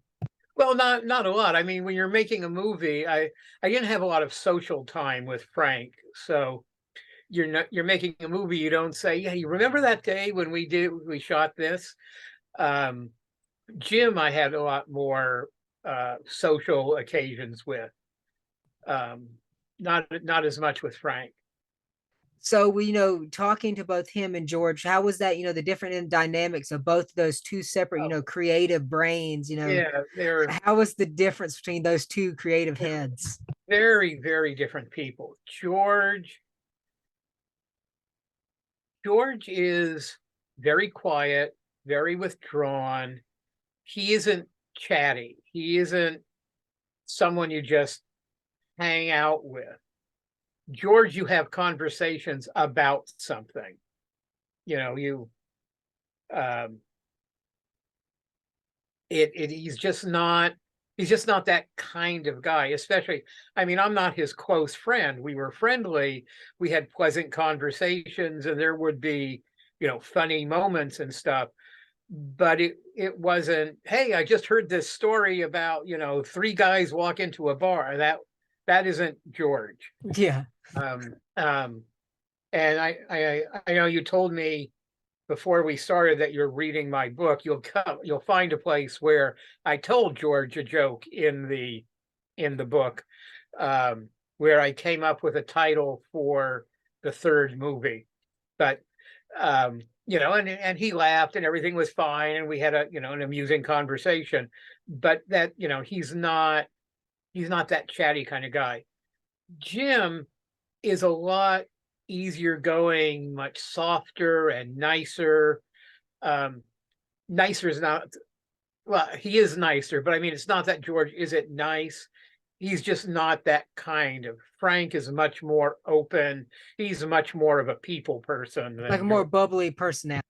Speaker 1: Well, not a lot. I mean, when you're making a movie, I didn't have a lot of social time with Frank, so you're making a movie. You don't say, yeah, you remember that day when we shot this. Um, Jim, I had a lot more social occasions with. Um, not as much with Frank.
Speaker 2: So we, talking to both him and George, how was that, the different dynamics of both those two separate,
Speaker 1: Oh,
Speaker 2: creative brains,
Speaker 1: yeah, they're
Speaker 2: how was the difference between those two creative heads?
Speaker 1: very, very different people. George is very quiet, very withdrawn. He isn't chatty. He isn't someone you just hang out with. George, you have conversations about something. You know, you um he's just not that kind of guy, especially I mean, I'm not his close friend. We were friendly, we had pleasant conversations, and there would be, funny moments and stuff, but it wasn't, hey, I just heard this story about, three guys walk into a bar. That isn't George.
Speaker 2: Yeah.
Speaker 1: Um, um, and I know you told me before we started that you're reading my book. You'll find a place where I told George a joke in the book, where I came up with a title for the third movie. But and he laughed and everything was fine and we had an amusing conversation. But that, he's not that chatty kind of guy. Jim is a lot easier going, much softer and nicer. Um, Nicer is not, well, he is nicer, but I mean, it's not that George isn't nice. He's just not that kind of. Frank is much more open. He's much more of a people person
Speaker 2: Like a
Speaker 1: than
Speaker 2: more
Speaker 1: George.
Speaker 2: bubbly personality.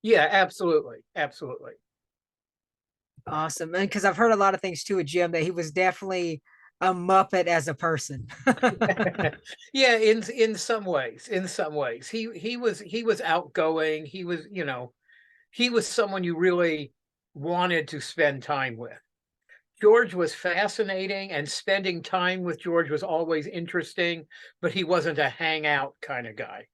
Speaker 1: Yeah, absolutely. Absolutely.
Speaker 2: Awesome. And because I've heard a lot of things too with Jim that he was definitely a Muppet as a person.
Speaker 1: Yeah, in some ways, he was outgoing. He was someone you really wanted to spend time with. George was fascinating, and spending time with George was always interesting, but he wasn't a hangout kind of guy.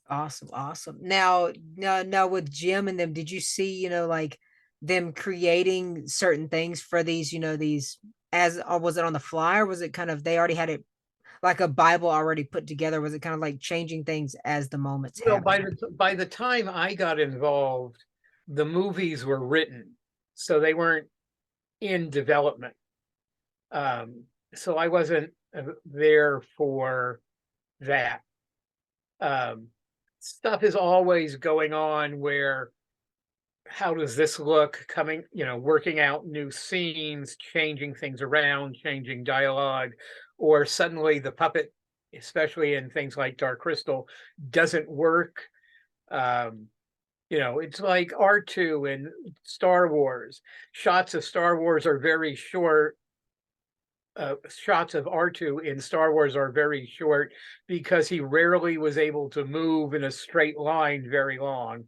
Speaker 2: Awesome, awesome. Now with Jim and them, did you see, like them creating certain things for these, these as or was it on the fly or was it kind of they already had it like a Bible already put together? Was it kind of like changing things as the moments
Speaker 1: Well,
Speaker 2: happened?
Speaker 1: by the time I got involved, the movies were written, so they weren't in development. So I wasn't there for that. Um, Stuff is always going on where how does this look coming, working out new scenes, changing things around, changing dialogue, or suddenly the puppet, especially in things like Dark Crystal, doesn't work. Um, it's like R2 in Star Wars. Shots of Star Wars are very short, shots of R2 in Star Wars are very short because he rarely was able to move in a straight line very long.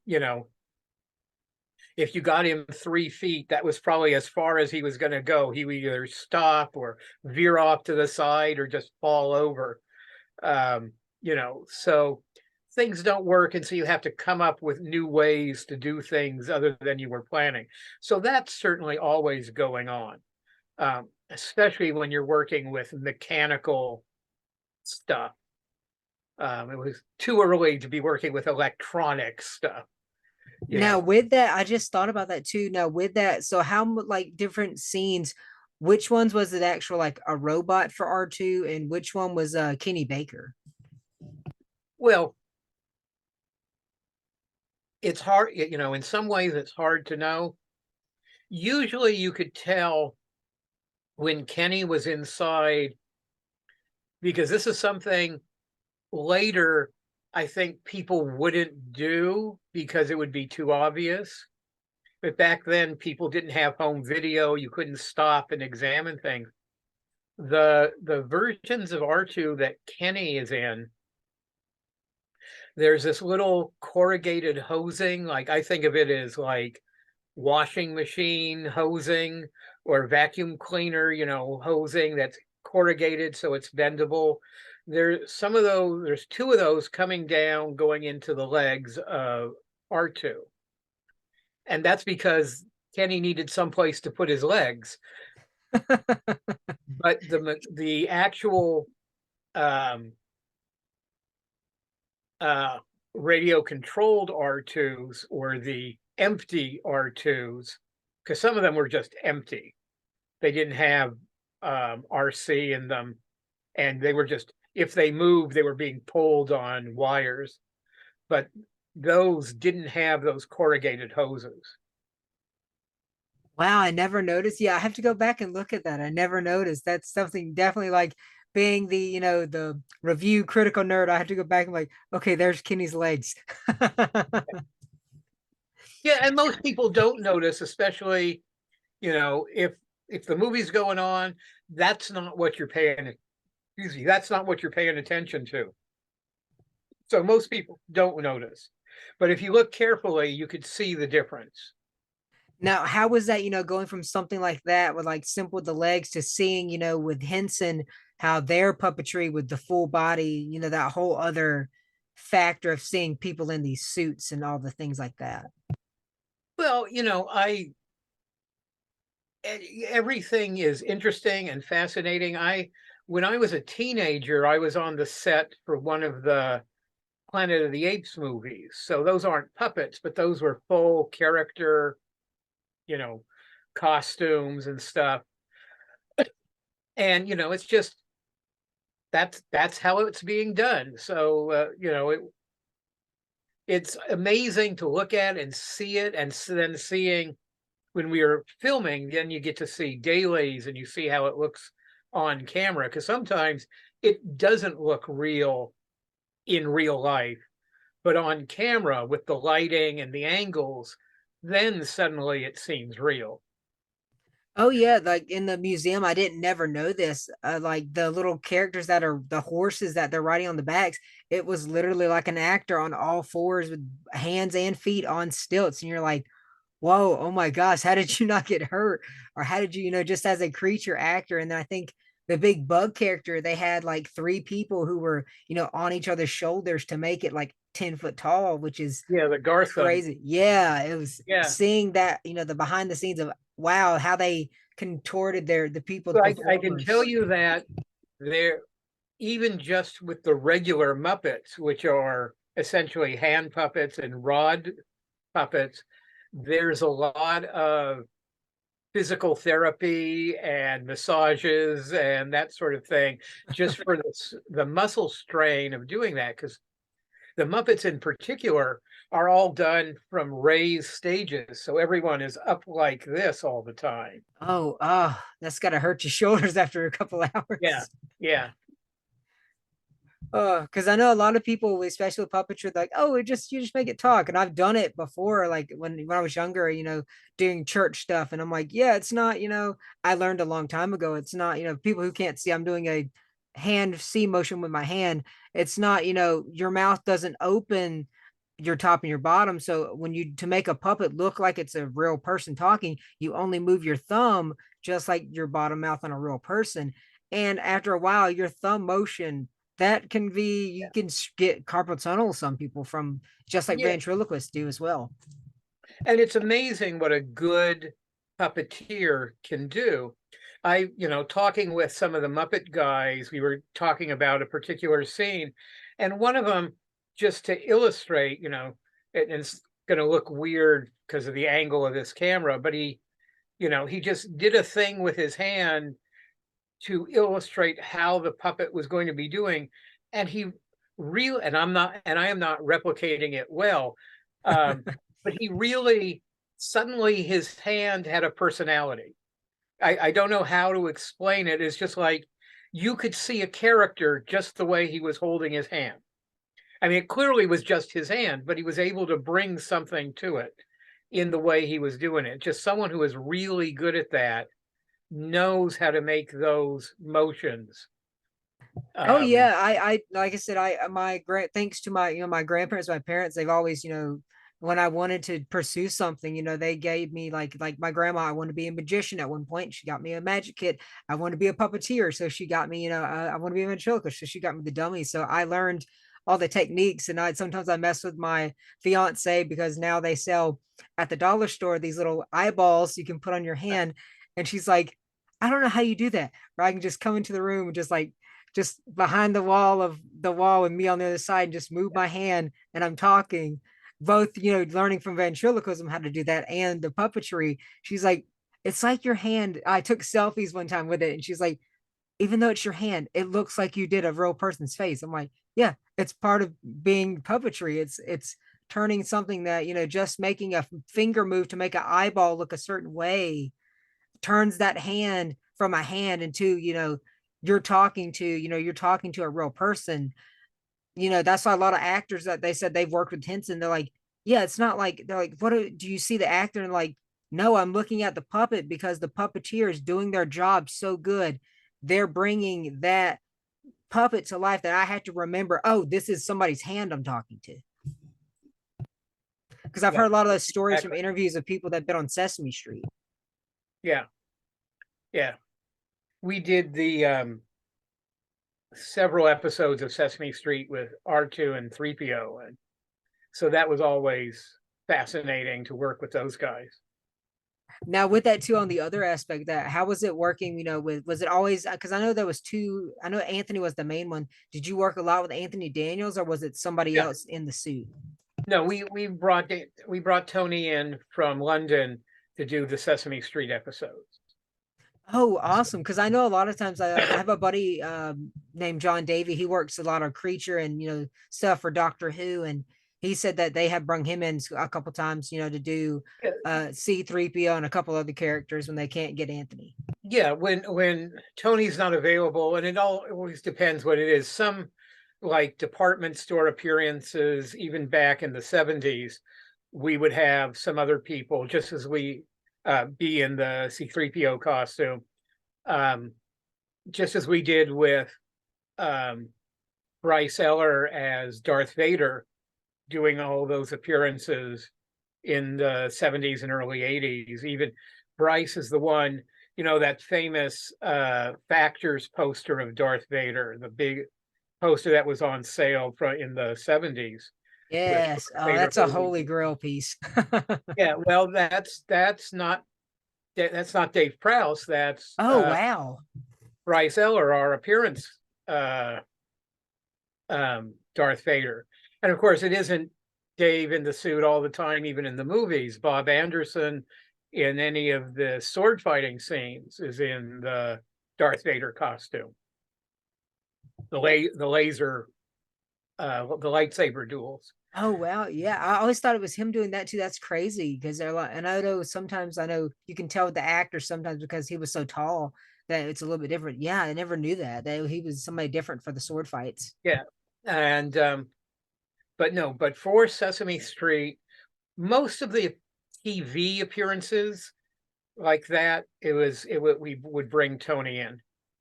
Speaker 1: You know, if you got him 3 feet, that was probably as far as he was going to go. He would either stop or veer off to the side or just fall over. You know, so things don't work, and so you have to come up with new ways to do things other than you were planning. So that's certainly always going on, especially when you're working with mechanical stuff. It was too early to be working with electronic stuff, you
Speaker 2: Now
Speaker 1: know.
Speaker 2: with that, I just thought about that too. Now with that, so how like different scenes, which ones was it actual like a robot for R2 and which one was Kenny Baker?
Speaker 1: Well, it's hard, you know, in some ways it's hard to know. Usually you could tell when Kenny was inside, because this is something later I think people wouldn't do because it would be too obvious. But back then people didn't have home video, you couldn't stop and examine things. The versions of R2 that Kenny is in, there's this little corrugated hosing, like I think of it as like washing machine hosing or vacuum cleaner, you know, hosing that's corrugated so it's bendable. There's some of those, there's two of those coming down going into the legs of R2. And that's because Kenny needed someplace to put his legs. But the actual um uh radio controlled R2s or the empty R2s, because some of them were just empty. They didn't have RC in them, and they were just, if they moved, they were being pulled on wires. But those didn't have those corrugated hoses.
Speaker 2: Wow, I never noticed. Yeah, I have to go back and look at that. I never noticed. That's something definitely like being the, the review critical nerd. I have to go back and like, okay, there's Kenny's legs.
Speaker 1: Yeah, and most people don't notice, especially, you know, if the movie's going on, that's not what you're paying, excuse me, that's not what you're paying attention to. So most people don't notice. But if you look carefully, you could see the difference.
Speaker 2: Now, how was that, going from something like that with like simple with the legs to seeing, with Henson, how their puppetry with the full body, that whole other factor of seeing people in these suits and all the things like that?
Speaker 1: Well, you know, everything is interesting and fascinating. When I was a teenager, I was on the set for one of the Planet of the Apes movies. So those aren't puppets, but those were full character, you know, costumes and stuff. And, you know, it's just, that's how it's being done. So, you know, it's amazing to look at and see it, and then seeing when we are filming, then you get to see dailies and you see how it looks on camera, because sometimes it doesn't look real in real life, but on camera with the lighting and the angles, then suddenly it seems real.
Speaker 2: Oh yeah, like in the museum, I didn't never know this. Like the little characters that are the horses that they're riding on the backs, it was literally like an actor on all fours with hands and feet on stilts, and you're like, whoa, oh my gosh, how did you not get hurt? Or how did you, just as a creature actor? And then I think the big bug character, they had like three people who were, on each other's shoulders to make it like 10 foot tall, which is
Speaker 1: Yeah, the Gartham.
Speaker 2: crazy. Yeah, it was
Speaker 1: Yeah.
Speaker 2: seeing that, the behind the scenes of wow, how they contorted the people, the
Speaker 1: So I can tell
Speaker 2: performers.
Speaker 1: you that there, even just with the regular Muppets, which are essentially hand puppets and rod puppets, there's a lot of physical therapy and massages and that sort of thing, just for the muscle strain of doing that. Because the Muppets in particular are all done from raised stages. So everyone is up like this all the time.
Speaker 2: Oh, that's gotta hurt your shoulders after a couple
Speaker 1: Yeah.
Speaker 2: hours.
Speaker 1: Yeah.
Speaker 2: Because I know a lot of people, especially with puppetry, like, oh, it just you just make it talk. And I've done it before, like when I was younger, doing church stuff. And I'm like, yeah, it's not, I learned a long time ago. It's not, people who can't see, I'm doing a hand C motion with my hand. It's not, your mouth doesn't open your top and your bottom. So when you to make a puppet look like it's a real person talking, you only move your thumb just like your bottom mouth on a real person. And after a while, your thumb motion that can be you can get carpal tunnel some people from just like
Speaker 1: Yeah.
Speaker 2: ventriloquists do as well.
Speaker 1: And it's amazing what a good puppeteer can do. Talking with some of the Muppet guys, we were talking about a particular scene, and one of them, just to illustrate, and it's going to look weird because of the angle of this camera, but he just did a thing with his hand to illustrate how the puppet was going to be doing, and I am not replicating it well, um, but he really suddenly his hand had a personality. I don't know how to explain it. It's just like you could see a character just the way he was holding his hand. I mean, it clearly was just his hand, but he was able to bring something to it in the way he was doing it. Just someone who is really good at that knows how to make those motions.
Speaker 2: Oh
Speaker 1: Um,
Speaker 2: yeah, I like I said, I my grand thanks to my my grandparents, my parents, they've always when I wanted to pursue something, they gave me like my grandma. I wanted to be a magician at one point. She got me a magic kit. I wanted to be a puppeteer, so she got me. I want to be a ventriloquist, so she got me the dummy. So I learned all the techniques, and I sometimes I mess with my fiance because now they sell at the dollar store these little eyeballs you can put on your hand, and she's like, I don't know how you do that. Or I can just come into the room and just behind the wall with me on the other side and just move my hand and I'm talking, both, learning from ventriloquism how to do that and the puppetry. She's like, it's like your hand. I took selfies one time with it and she's like, even though it's your hand, it looks like you did a real person's face. I'm like, yeah, it's part of being puppetry. It's turning something that, just making a finger move to make an eyeball look a certain way turns that hand from a hand into you're talking to a real person. That's why a lot of actors that they said they've worked with Henson, they're like, yeah, it's not like they're like, do you see the actor? And like, no, I'm looking at the puppet because the puppeteer is doing their job so good. They're bringing that puppet to life that I have to remember, oh, this is somebody's hand I'm talking to. Because I've
Speaker 1: yeah,
Speaker 2: heard a lot of those stories from
Speaker 1: exactly.
Speaker 2: interviews of people that've been on Sesame Street.
Speaker 1: Yeah, yeah. We did the several episodes of Sesame Street with R2 and 3PO, and so that was always fascinating to work with those guys.
Speaker 2: Now, with that too, on the other aspect, that how was it working? With was it always because I know there was two. I know Anthony was the main one. Did you work a lot with Anthony Daniels, or was it somebody
Speaker 1: Yeah.
Speaker 2: else in the suit?
Speaker 1: No, we brought Tony in from London to do the Sesame Street episodes.
Speaker 2: Oh,
Speaker 1: So,
Speaker 2: awesome! Because I know a lot of times I have a buddy named John Davy. He works a lot of creature and stuff for Doctor Who, and he said that they have brung him in a couple times, to do
Speaker 1: yeah,
Speaker 2: C3PO and a couple other characters when they can't get Anthony.
Speaker 1: yeah, when Tony's not available, and it always depends what it is. Some like department store appearances, even back in the 70s, we would have some other people just as we be in the C3PO costume, um, just as we did with um, Bryce Eller as Darth Vader, doing all those appearances in the 70s and early 80s. Even Bryce is the one, that famous Factors poster of Darth Vader, the big poster that was on sale in the 70s with
Speaker 2: Yes.
Speaker 1: Darth
Speaker 2: Oh,
Speaker 1: Vader
Speaker 2: that's a
Speaker 1: holding.
Speaker 2: holy grail piece.
Speaker 1: Yeah, well, that's not Dave Prowse. That's
Speaker 2: Oh, wow.
Speaker 1: Bryce Eller, our appearance uh, Darth Vader. And of course, it isn't Dave in the suit all the time, even in the movies. Bob Anderson, in any of the sword fighting scenes, is in the Darth Vader costume. The laser, the lightsaber duels.
Speaker 2: Oh wow, yeah. I always thought it was him doing that too. That's crazy because they're like, and I know sometimes I know you can tell with the actor sometimes because he was so tall that it's a little bit different. Yeah, I never knew that he was somebody different for the sword fights.
Speaker 1: Yeah, And but no, but for Sesame Street, most of the TV appearances like that, we would bring Tony in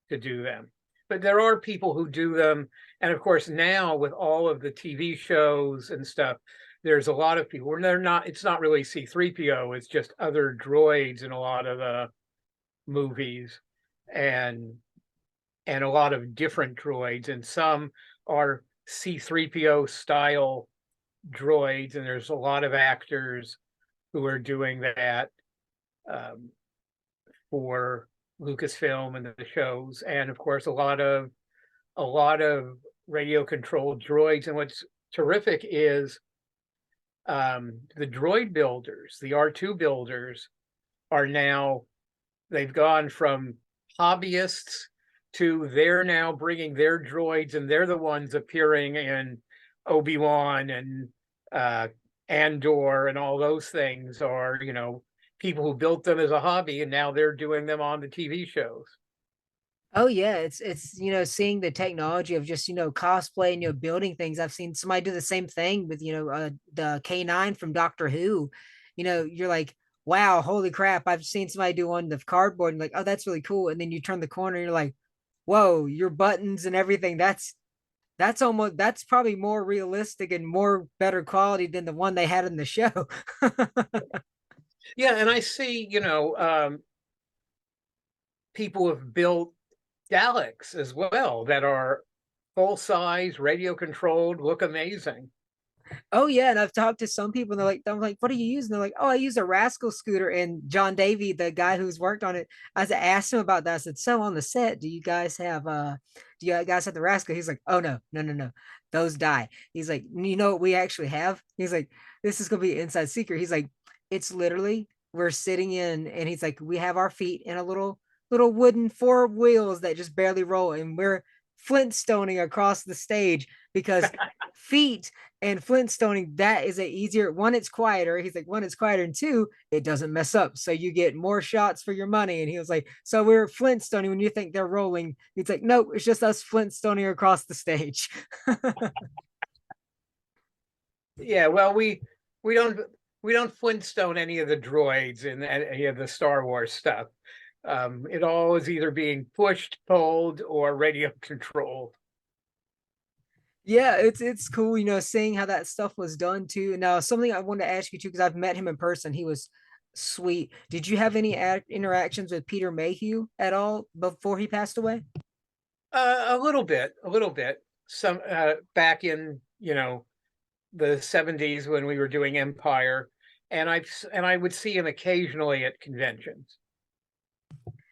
Speaker 1: to do them. But there are people who do them, and of course now with all of the TV shows and stuff, there's a lot of people. And they're not. It's not really C3PO. It's just other droids in a lot of the movies, and and a lot of different droids, and some are C3PO style droids, and there's a lot of actors who are doing that. Um, for Lucasfilm and the shows, and of course a lot of radio controlled droids. And what's terrific is the droid builders, the R2 builders, are now they've gone from hobbyists to they're now bringing their droids, and they're the ones appearing in Obi-Wan and uh, Andor and all those things, are people who built them as a hobby, and now they're doing them on the TV shows.
Speaker 2: Oh yeah, it's seeing the technology of just cosplay and building things. I've seen somebody do the same thing with the K9 from Doctor Who. You're like, wow, holy crap! I've seen somebody do on the cardboard and like, oh, that's really cool. And then you turn the corner, and you're like, whoa, your buttons and everything. That's probably more realistic and more better quality than the one they had in the show.
Speaker 1: Yeah, and I see, people have built Daleks as well that are full size, radio controlled, look amazing.
Speaker 2: Oh yeah, and I've talked to some people and I'm like, what are you using? They're like, oh, I use a Rascal scooter. And John Davy, the guy who's worked on it, asked him about that. I said, so on the set, do you guys have the Rascal? He's like, oh no, no, no, no. Those die. He's like, you know what we actually have? He's like, this is gonna be an inside secret. He's like, it's literally we're sitting in, and he's like, we have our feet in a little wooden four wheels that just barely roll, and we're Flintstoning across the stage because feet and Flintstoning, that is a easier one, it's quieter. He's like, one, it's quieter, and two, it doesn't mess up. So you get more shots for your money. And he was like, so we're Flintstoning when you think they're rolling. He's like, nope, it's just us Flintstoning across the stage.
Speaker 1: Yeah, well, we don't we don't Flintstone any of the droids in any of the Star Wars stuff. It all is either being pushed, pulled, or radio controlled.
Speaker 2: Yeah, it's cool, seeing how that stuff was done too. Now, something I wanted to ask you too, because I've met him in person. He was sweet. Did you have any interactions with Peter Mayhew at all before he passed away?
Speaker 1: A little bit. Some back in the '70s when we were doing Empire, and I would see him occasionally at conventions.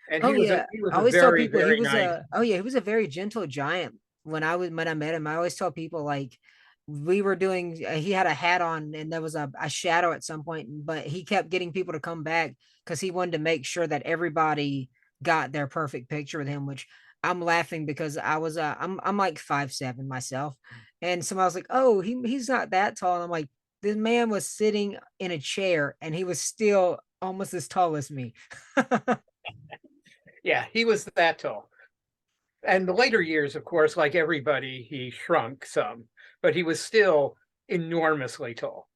Speaker 1: And
Speaker 2: Oh yeah,
Speaker 1: he was
Speaker 2: I
Speaker 1: a
Speaker 2: always tell
Speaker 1: very
Speaker 2: people he
Speaker 1: very
Speaker 2: was
Speaker 1: nice.
Speaker 2: a oh yeah, he was a very gentle giant when I met him. I always tell people like we were doing he had a hat on and there was a shadow at some point, but he kept getting people to come back because he wanted to make sure that everybody got their perfect picture with him, which I'm laughing because I'm like 5'7" myself. And somebody was like, oh, he's not that tall. And I'm like, this man was sitting in a chair and he was still almost as tall as me.
Speaker 1: Yeah, he was that tall. And the later years, of course, like everybody, he shrunk some, but he was still enormously tall.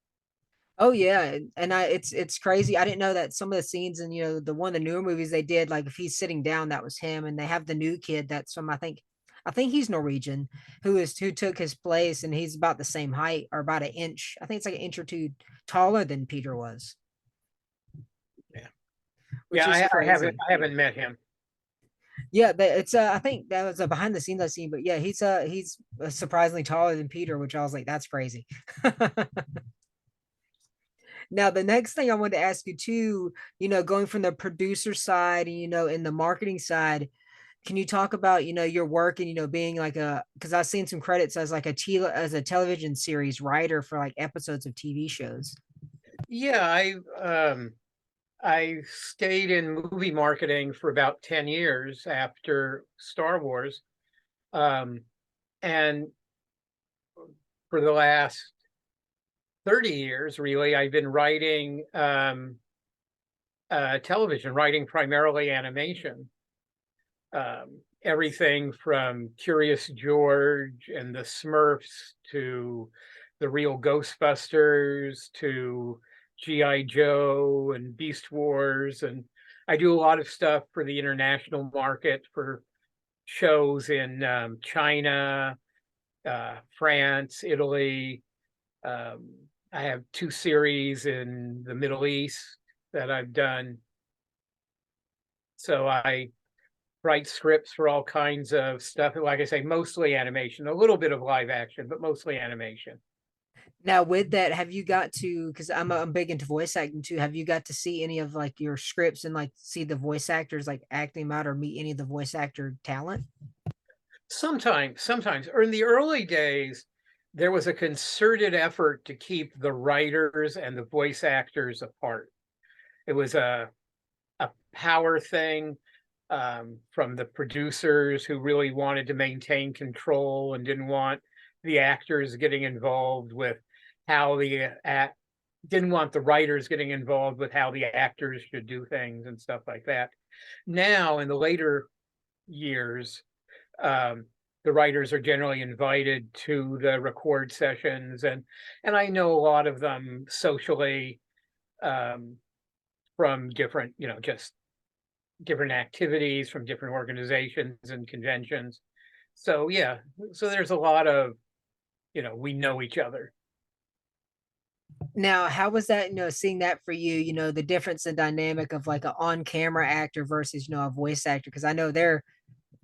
Speaker 2: Oh yeah, and it's crazy. I didn't know that some of the scenes in the one of the newer movies they did, like if he's sitting down, that was him, and they have the new kid that's from I think he's Norwegian, who took his place, and he's about the same height or about an inch. I think it's like an inch or two taller than Peter was,
Speaker 1: Yeah,
Speaker 2: which
Speaker 1: yeah.
Speaker 2: is
Speaker 1: I
Speaker 2: crazy.
Speaker 1: haven't met him.
Speaker 2: Yeah, it's I think that was a behind the scenes I seen, but yeah, he's surprisingly taller than Peter, which I was like, that's crazy. Now, the next thing I wanted to ask you too, going from the producer side and, in the marketing side, can you talk about, your work and, being like because I've seen some credits as like as a television series writer for like episodes of TV shows.
Speaker 1: Yeah, I stayed in movie marketing for about 10 years after Star Wars. Um, and for the last 30 years, really, I've been writing television, writing primarily animation. everything from Curious George and the Smurfs to the real Ghostbusters to G.I. Joe and Beast Wars. And I do a lot of stuff for the international market for shows in China, France, Italy. Um, I have 2 series in the Middle East that I've done. So I write scripts for all kinds of stuff. Like I say, mostly animation, a little bit of live action, but mostly animation.
Speaker 2: Now, with that, have you got to, because I'm big into voice acting too, have you got to see any of like your scripts and like see the voice actors like acting them out or meet any of the voice actor talent?
Speaker 1: Sometimes, or in the early days, there was a concerted effort to keep the writers and the voice actors apart. It was a power thing from the producers who really wanted to maintain control and didn't want the actors getting involved with how the didn't want the writers getting involved with how the actors should do things and stuff like that. Now, in the later years, um, the writers are generally invited to the record sessions, and I know a lot of them socially um, from different, just different activities from different organizations and conventions. So yeah, so there's a lot of, we know each other.
Speaker 2: Now, how was that, seeing that for you, the difference in dynamic of like an on-camera actor versus, a voice actor? Because I know they're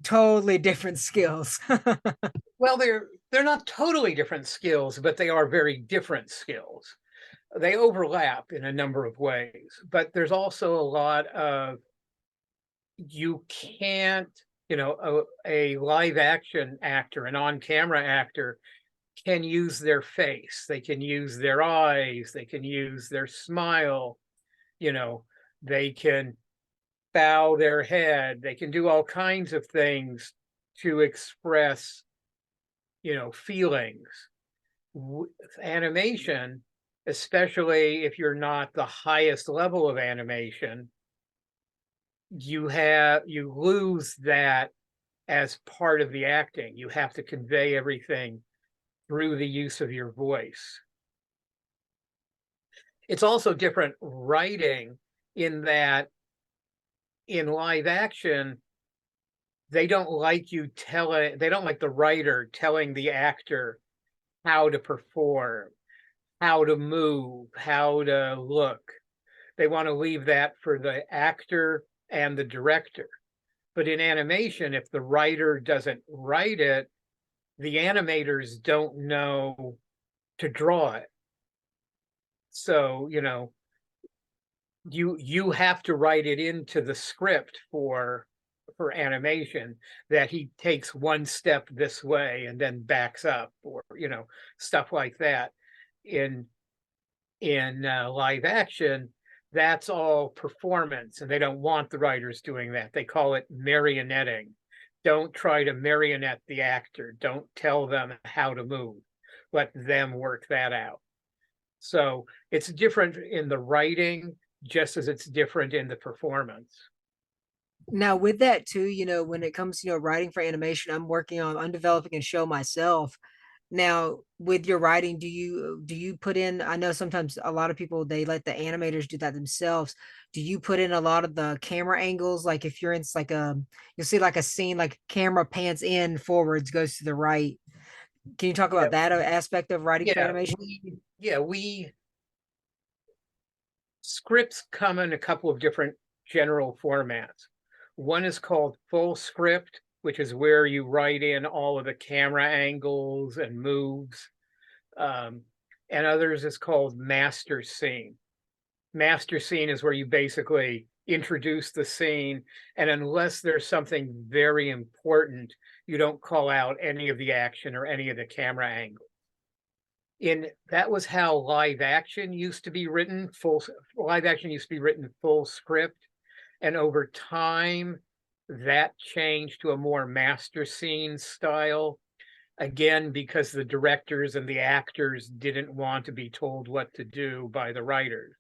Speaker 2: totally different skills.
Speaker 1: Well, they're not totally different skills, but they are very different skills. They overlap in a number of ways, but there's also a lot of you can't, a live action actor, an on-camera actor can use their face, they can use their eyes, they can use their smile, you know, they can bow their head, they can do all kinds of things to express, feelings. With animation, especially if you're not the highest level of animation, you lose that as part of the acting. You have to convey everything through the use of your voice. It's also different writing in that in live action, they don't like they don't like the writer telling the actor how to perform, how to move, how to look. They want to leave that for the actor and the director. But in animation, if the writer doesn't write it, the animators don't know to draw it. So, you have to write it into the script for animation that he takes one step this way and then backs up, or stuff like that. In live action, that's all performance, and they don't want the writers doing that. They call it marionetting. Don't try to marionette the actor. Don't tell them how to move. Let them work that out. So it's different in the writing, just as it's different in the performance.
Speaker 2: Now, with that too, when it comes to, writing for animation, I'm developing a show myself. Now, with your writing, do you put in, I know sometimes a lot of people they let the animators do that themselves. Do you put in a lot of the camera angles? Like if you're in like you'll see like a scene, like camera pans in forwards, goes to the right. Can you talk
Speaker 1: Yeah,
Speaker 2: about that aspect of writing for
Speaker 1: yeah,
Speaker 2: animation?
Speaker 1: we scripts come in a couple of different general formats. One is called full script, which is where you write in all of the camera angles and moves. Um, and others is called master scene. Master scene is where you basically introduce the scene, and unless there's something very important, you don't call out any of the action or any of the camera angles. That was how live action used to be written. Live action used to be written full script, and over time that changed to a more master scene style, again because the directors and the actors didn't want to be told what to do by the writers.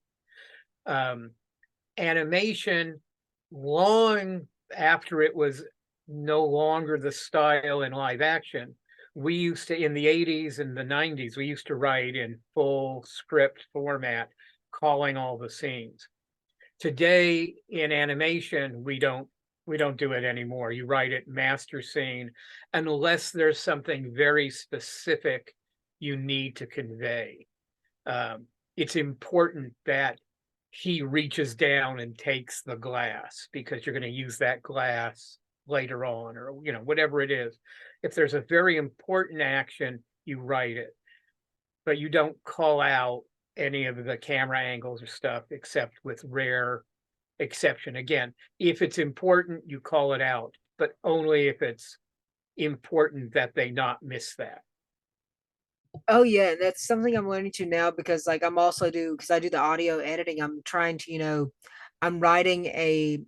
Speaker 1: um, Animation, long after it was no longer the style in live action. We used to, in the 80s and the 90s, we used to write in full script format, calling all the scenes. Today in animation, we don't do it anymore. You write it master scene unless there's something very specific you need to convey. It's important that he reaches down and takes the glass because you're going to use that glass later on, or whatever it is. If there's a very important action, you write it, but you don't call out any of the camera angles or stuff except with rare exception. Again, if it's important, you call it out, but only if it's important that they not miss that.
Speaker 2: Oh yeah, that's something I'm learning to now because like I'm also do because I do the audio editing. I'm trying to, I'm writing a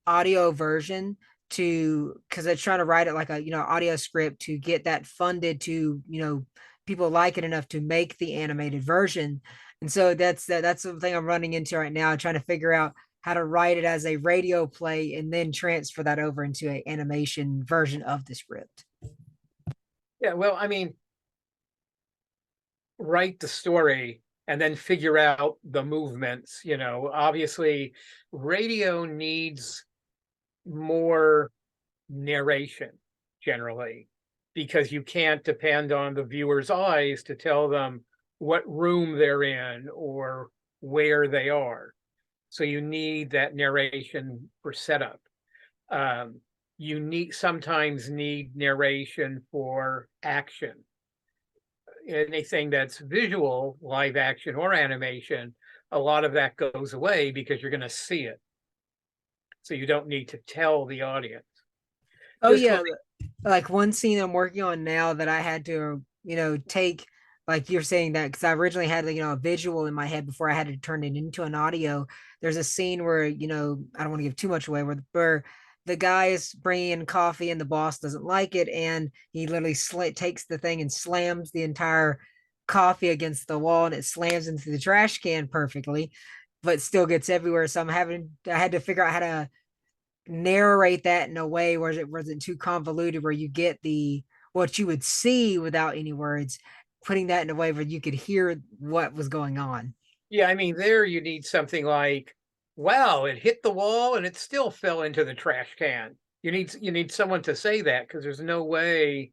Speaker 2: audio version to because I'm trying to write it like a, audio script to get that funded to, people like it enough to make the animated version. And so that's the thing I'm running into right now, trying to figure out how to write it as a radio play and then transfer that over into an animation version of the script.
Speaker 1: Yeah, well, I mean, write the story and then figure out the movements. Obviously radio needs more narration generally because you can't depend on the viewer's eyes to tell them what room they're in or where they are. So you need that narration for setup. You sometimes need narration for action. Anything that's visual, live action or animation, a lot of that goes away because you're going to see it. So you don't need to tell the audience.
Speaker 2: Oh
Speaker 1: Just
Speaker 2: yeah,
Speaker 1: like,
Speaker 2: like one scene I'm working on now that I had to, take like you're saying that because I originally had a visual in my head before I had to turn it into an audio. There's a scene where I don't want to give too much away where the guy is bringing in coffee and the boss doesn't like it and he literally takes the thing and slams the entire coffee against the wall and it slams into the trash can perfectly, but still gets everywhere. So I had to figure out how to narrate that in a way where it wasn't too convoluted, where you get the what you would see without any words, putting that in a way where you could hear what was going on.
Speaker 1: yeah, I mean, there you need something like, wow, it hit the wall and it still fell into the trash can. You need someone to say that because there's no way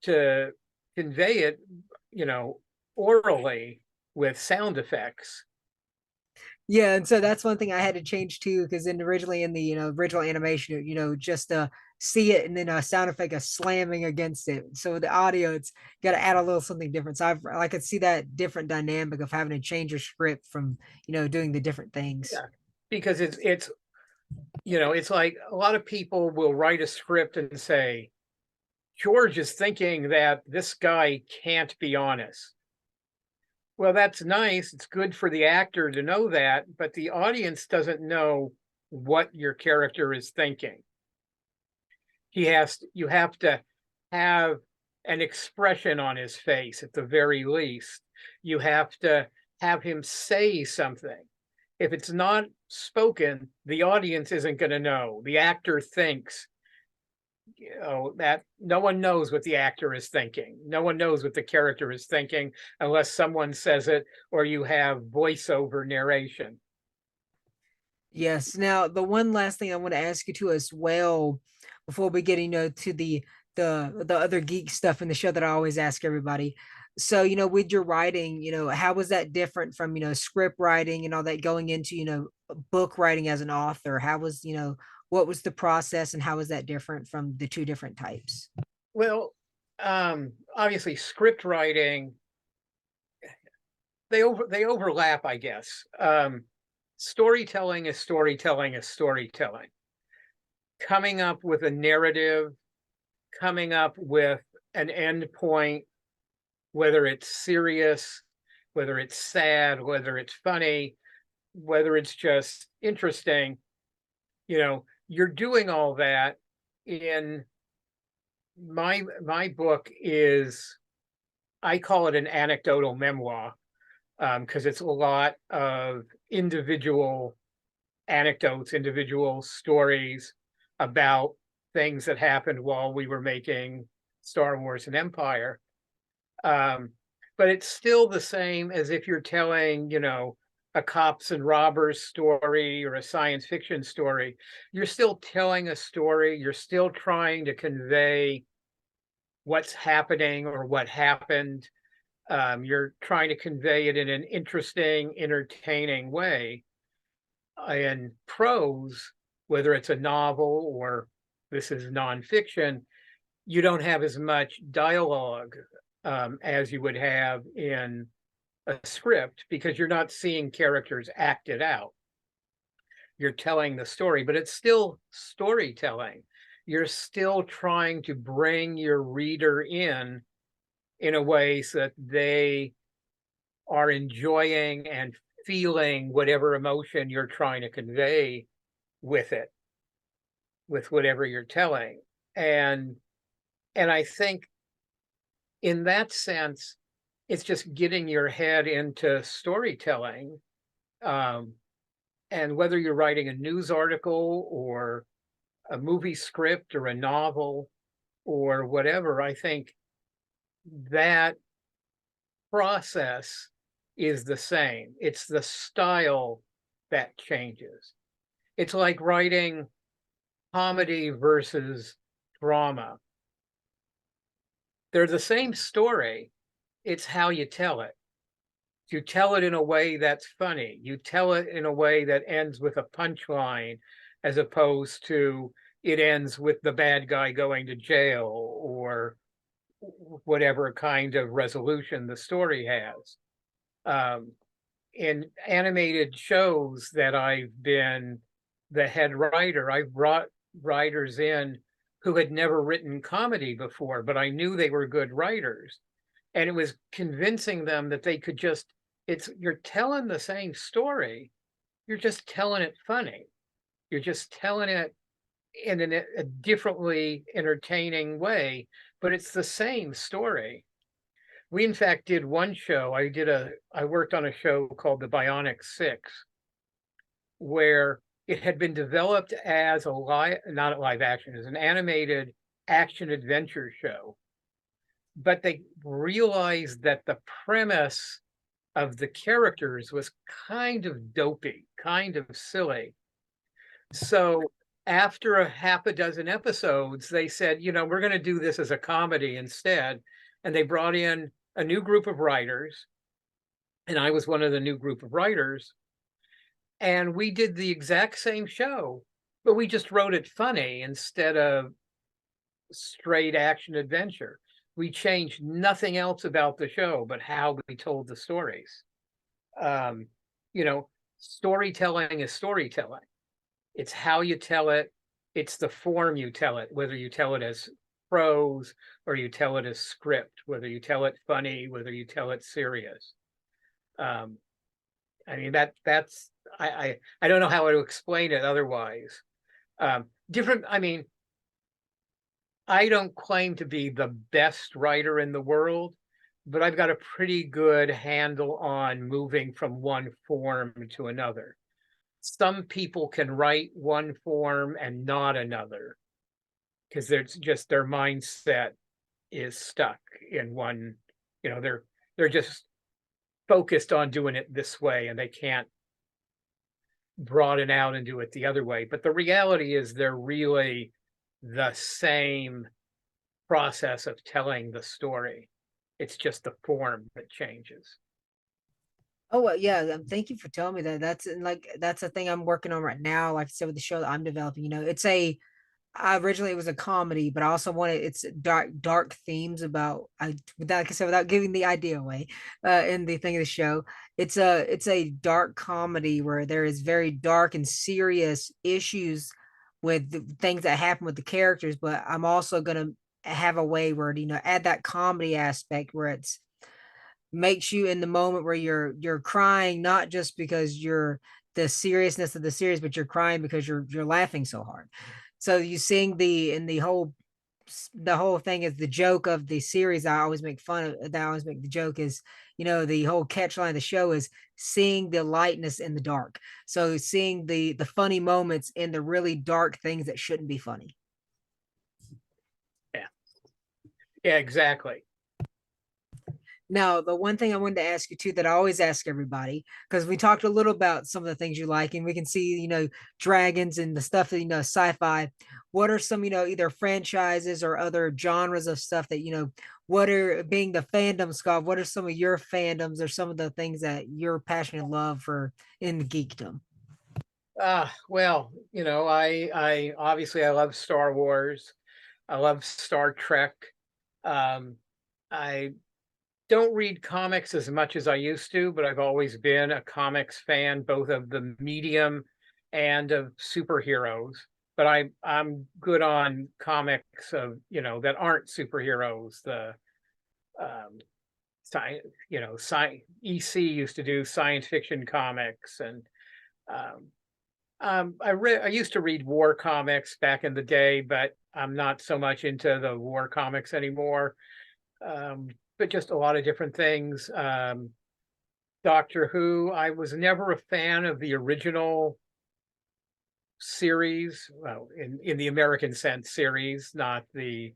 Speaker 1: to convey it, you know, orally with sound effects.
Speaker 2: Yeah, and so that's one thing I had to change too, because then originally in the original animation, just see it and then a sound effect of slamming against it. So the audio, it's got to add a little something different. So I could see that different dynamic of having to change your script from doing the different things.
Speaker 1: Yeah, because it's like a lot of people will write a script and say, George is thinking that this guy can't be honest. Well, that's nice. It's good for the actor to know that, but the audience doesn't know what your character is thinking. You have to have an expression on his face at the very least. You have to have him say something. If it's not spoken, the audience isn't going to know. The actor thinks, that no one knows what the actor is thinking. No one knows what the character is thinking unless someone says it or you have voiceover narration.
Speaker 2: Yes. Now, the one last thing I want to ask you too as well, before we get to the other geek stuff in the show that I always ask everybody. So, with your writing, how was that different from script writing and all that going into book writing as an author? How was what was the process and how was that different from the two different types?
Speaker 1: Well, obviously script writing, they overlap, I guess. Storytelling is storytelling is storytelling. Coming up with a narrative, coming up with an end point, whether it's serious, whether it's sad, whether it's funny, whether it's just interesting, you're doing all that in my book is, I call it an anecdotal memoir, because it's a lot of individual anecdotes, individual stories about things that happened while we were making Star Wars and Empire. Um, but it's still the same as if you're telling, a cops and robbers story or a science fiction story. You're still telling a story. You're still trying to convey what's happening or what happened. You're trying to convey it in an interesting, entertaining way. In prose, whether it's a novel or this is nonfiction, you don't have as much dialogue as you would have in a script because you're not seeing characters act it out. You're telling the story, but it's still storytelling. You're still trying to bring your reader in a way so that they are enjoying and feeling whatever emotion you're trying to convey with it, with whatever you're telling. And I think in that sense, it's just getting your head into storytelling. Um, and whether you're writing a news article or a movie script or a novel or whatever, I think that process is the same. It's the style that changes. It's like writing comedy versus drama. They're the same story. It's how you tell it. You tell it in a way that's funny. You tell it in a way that ends with a punchline, as opposed to it ends with the bad guy going to jail or whatever kind of resolution the story has. Um, in animated shows that I've been the head writer, I've brought writers in who had never written comedy before, but I knew they were good writers. And it was convincing them that they could just, you're telling the same story, you're just telling it funny. You're just telling it in a differently entertaining way, but it's the same story. We in fact did one show. I worked on a show called The Bionic Six, where it had been developed as not a live action, as an animated action adventure show. But they realized that the premise of the characters was kind of dopey, kind of silly. So after a half a dozen episodes, they said, we're going to do this as a comedy instead. And they brought in a new group of writers. And I was one of the new group of writers. And we did the exact same show, but we just wrote it funny instead of straight action adventure. We changed nothing else about the show but how we told the stories. Um, Storytelling is storytelling. It's how you tell it. It's the form you tell it, whether you tell it as prose or you tell it as script, whether you tell it funny, whether you tell it serious. Um, I mean, I don't know how to explain it otherwise. Different, I mean, I don't claim to be the best writer in the world, but I've got a pretty good handle on moving from one form to another. Some people can write one form and not another because there's just their mindset is stuck in one, they're just focused on doing it this way and they can't broaden out and do it the other way. But the reality is they're really the same process of telling the story. It's just the form that changes.
Speaker 2: Oh well, yeah. Thank you for telling me that. That's a thing I'm working on right now. Like I said, with the show that I'm developing, it's a I originally it was a comedy, but I also wanted it's dark themes about without like I said without giving the idea away in the thing of the show. It's a dark comedy where there is very dark and serious issues with the things that happen with the characters, but I'm also gonna have a way where add that comedy aspect where it's makes you in the moment where you're crying not just because you're the seriousness of the series, but you're crying because you're laughing so hard. So you seeing the whole thing is the joke of the series. I always make fun of that. I always make the joke is the whole catchline of the show is seeing the lightness in the dark. So seeing the funny moments in the really dark things that shouldn't be funny.
Speaker 1: Yeah, exactly.
Speaker 2: Now, the one thing I wanted to ask you too that I always ask everybody, because we talked a little about some of the things you like, and we can see, dragons and the stuff that, sci-fi. What are some, either franchises or other genres of stuff that, what are being the fandom, Scott? What are some of your fandoms or some of the things that you're passionate love for in the geekdom?
Speaker 1: Well, I obviously I love Star Wars. I love Star Trek. Um, I don't read comics as much as I used to, but I've always been a comics fan, both of the medium and of superheroes. But I'm good on comics of, that aren't superheroes. The sci, EC used to do science fiction comics, and um, I used to read war comics back in the day, but I'm not so much into the war comics anymore. But just a lot of different things. Doctor Who, I was never a fan of the original series, well, in the American sense series, not the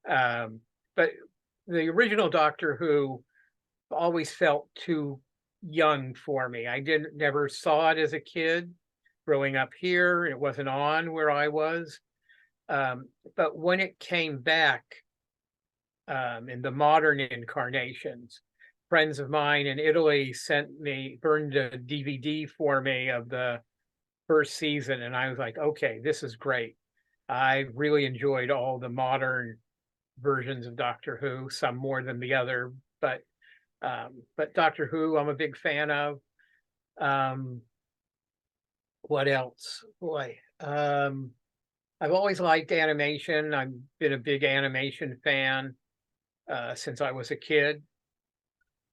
Speaker 1: but the original Doctor Who always felt too young for me. I didn't never saw it as a kid growing up here. It wasn't on where I was. But when it came back in the modern incarnations, friends of mine in Italy burned a DVD for me of the first season, and I was like, okay, this is great. I really enjoyed all the modern versions of Doctor Who, some more than the other, but Doctor Who, I'm a big fan of. Um, what else? Boy, I've always liked animation. I've been a big animation fan since I was a kid,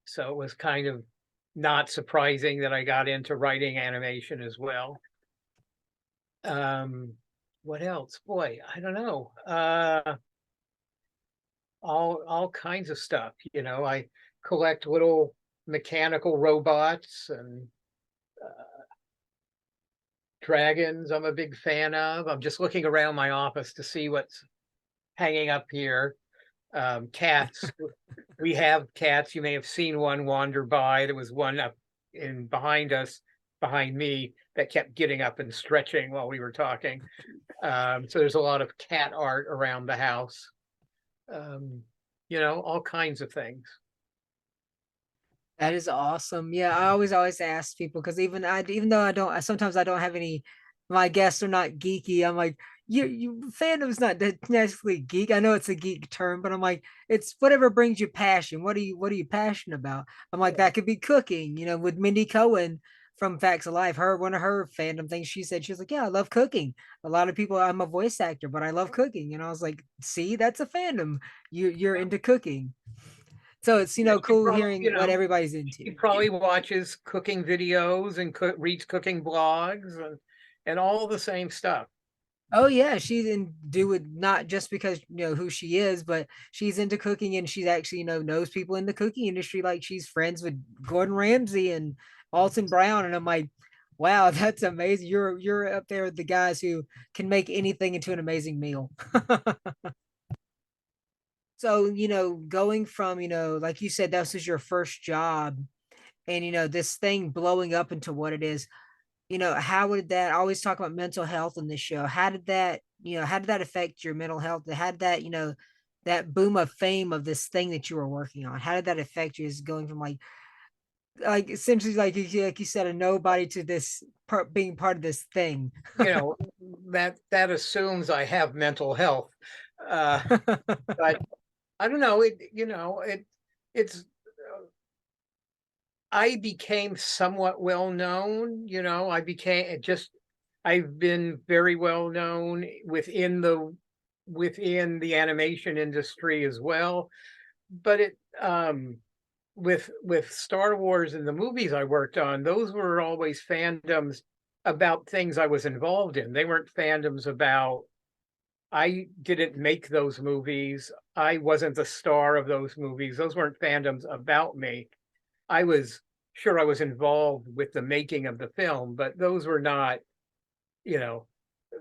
Speaker 1: so it was kind of not surprising that I got into writing animation as well. Um, what else? Boy, I don't know. All kinds of stuff. I collect little mechanical robots and dragons. I'm a big fan of. I'm just looking around my office to see what's hanging up here. Cats. We have cats. You may have seen one wander by. There was one up in behind us, behind me, that kept getting up and stretching while we were talking. So there's a lot of cat art around the house. Um, all kinds of things.
Speaker 2: That is awesome. Yeah, I always ask people because even though sometimes I don't have any, my guests are not geeky. I'm like, you fandom's not necessarily geek. I know it's a geek term, but I'm like, it's whatever brings you passion. What are you passionate about? I'm like, that could be cooking. With Mindy Cohen from Facts of Life, one of her fandom things, she was like, yeah, I love cooking. A lot of people, I'm a voice actor, but I love cooking. And I was like, see, that's a fandom. You're into cooking. So it's
Speaker 1: Yeah,
Speaker 2: cool hearing what everybody's
Speaker 1: she
Speaker 2: into.
Speaker 1: probably watches cooking videos and reads cooking blogs and all the same stuff.
Speaker 2: Oh yeah, she's in do it not just because who she is, but she's into cooking and she's actually knows people in the cooking industry. Like she's friends with Gordon Ramsay and Alton Brown, and I'm like, wow, that's amazing. You're up there with the guys who can make anything into an amazing meal. So going from like you said, this was your first job, and this thing blowing up into what it is. How would that, I always talk about mental health in this show. How did that affect your mental health? How did that, that boom of fame of this thing that you were working on, how did that affect you as going from like essentially like you said, a nobody to this being part of this thing?
Speaker 1: You know, that assumes I have mental health. Uh, but I don't know. It's I became somewhat well known. I've been very well known within the animation industry as well. But with Star Wars and the movies I worked on, those were always fandoms about things I was involved in. They weren't fandoms about I didn't make those movies. I wasn't the star of those movies. Those weren't fandoms about me. I was sure I was involved with the making of the film, but those were not, you know,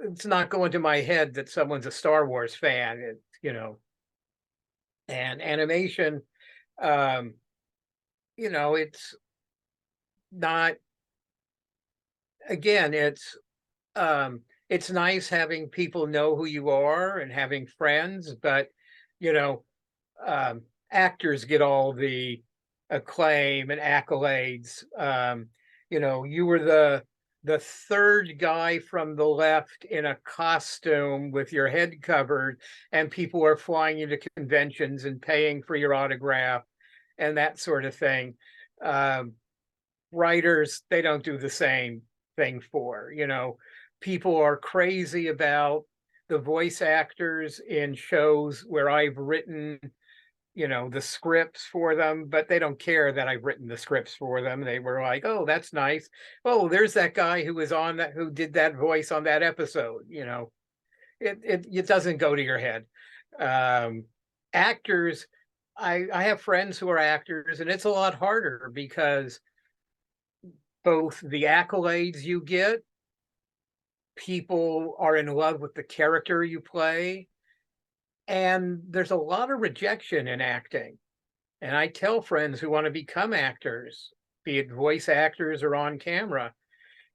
Speaker 1: it's not going to my head that someone's a Star Wars fan. And animation, um, it's not, again, it's nice having people know who you are and having friends, but you know, actors get all the acclaim and accolades. You were the third guy from the left in a costume with your head covered, and people are flying you to conventions and paying for your autograph and that sort of thing. Um, Writers, they don't do the same thing for, people are crazy about the voice actors in shows where I've written, the scripts for them, but they don't care that I've written the scripts for them. They were like, oh, that's nice. Oh, there's that guy who was on that, who did that voice on that episode. It doesn't go to your head. um Actors, I have friends who are actors, and it's a lot harder because both the accolades you get, people are in love with the character you play, and there's a lot of rejection in acting. And I tell friends who want to become actors, be it voice actors or on camera,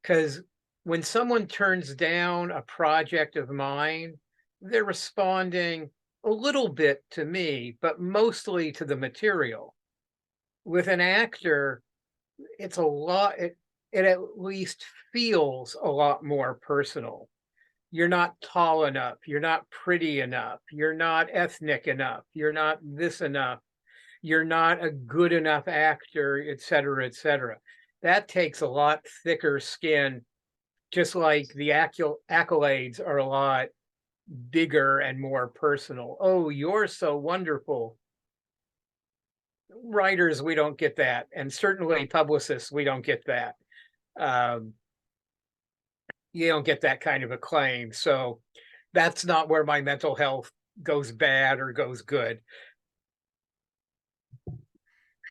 Speaker 1: because when someone turns down a project of mine, they're responding a little bit to me, but mostly to the material. With an actor, it's a lot, it at least feels a lot more personal. You're not tall enough, you're not pretty enough, you're not ethnic enough, you're not this enough, you're not a good enough actor, et cetera, et cetera. That takes a lot thicker skin, just like the accolades are a lot bigger and more personal. Oh, you're so wonderful. Writers, we don't get that. And certainly publicists, we don't get that. Um, you don't get that kind of acclaim. So that's not where my mental health goes bad or goes good.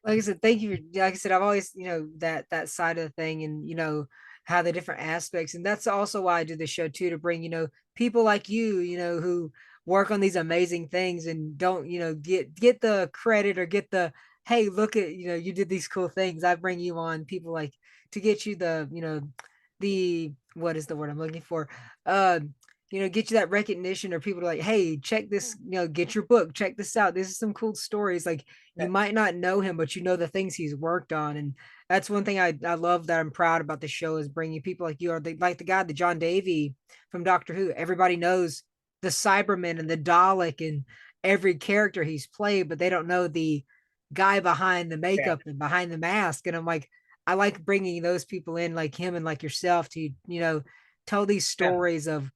Speaker 2: Like I said, thank you. Like I said, I've always, that side of the thing, and how the different aspects, and that's also why I do the show too, to bring people like you, who work on these amazing things and don't get the credit or get the, hey, look at, you did these cool things. I bring you on people like to get you the the, what is the word I'm looking for, uh get you that recognition, or people are like, hey, check this, get your book, check this out, this is some cool stories. Like, you might not know him, but you know the things he's worked on. And that's one thing I love, that I'm proud about the show, is bringing people like you, or like the guy, the John Davy from Doctor Who. Everybody knows the Cybermen and the Dalek and every character he's played, but they don't know the guy behind the
Speaker 1: Yeah,
Speaker 2: makeup and behind the mask. And I'm like, I like bringing those people in, like him and like yourself, to tell these
Speaker 1: yeah,
Speaker 2: stories of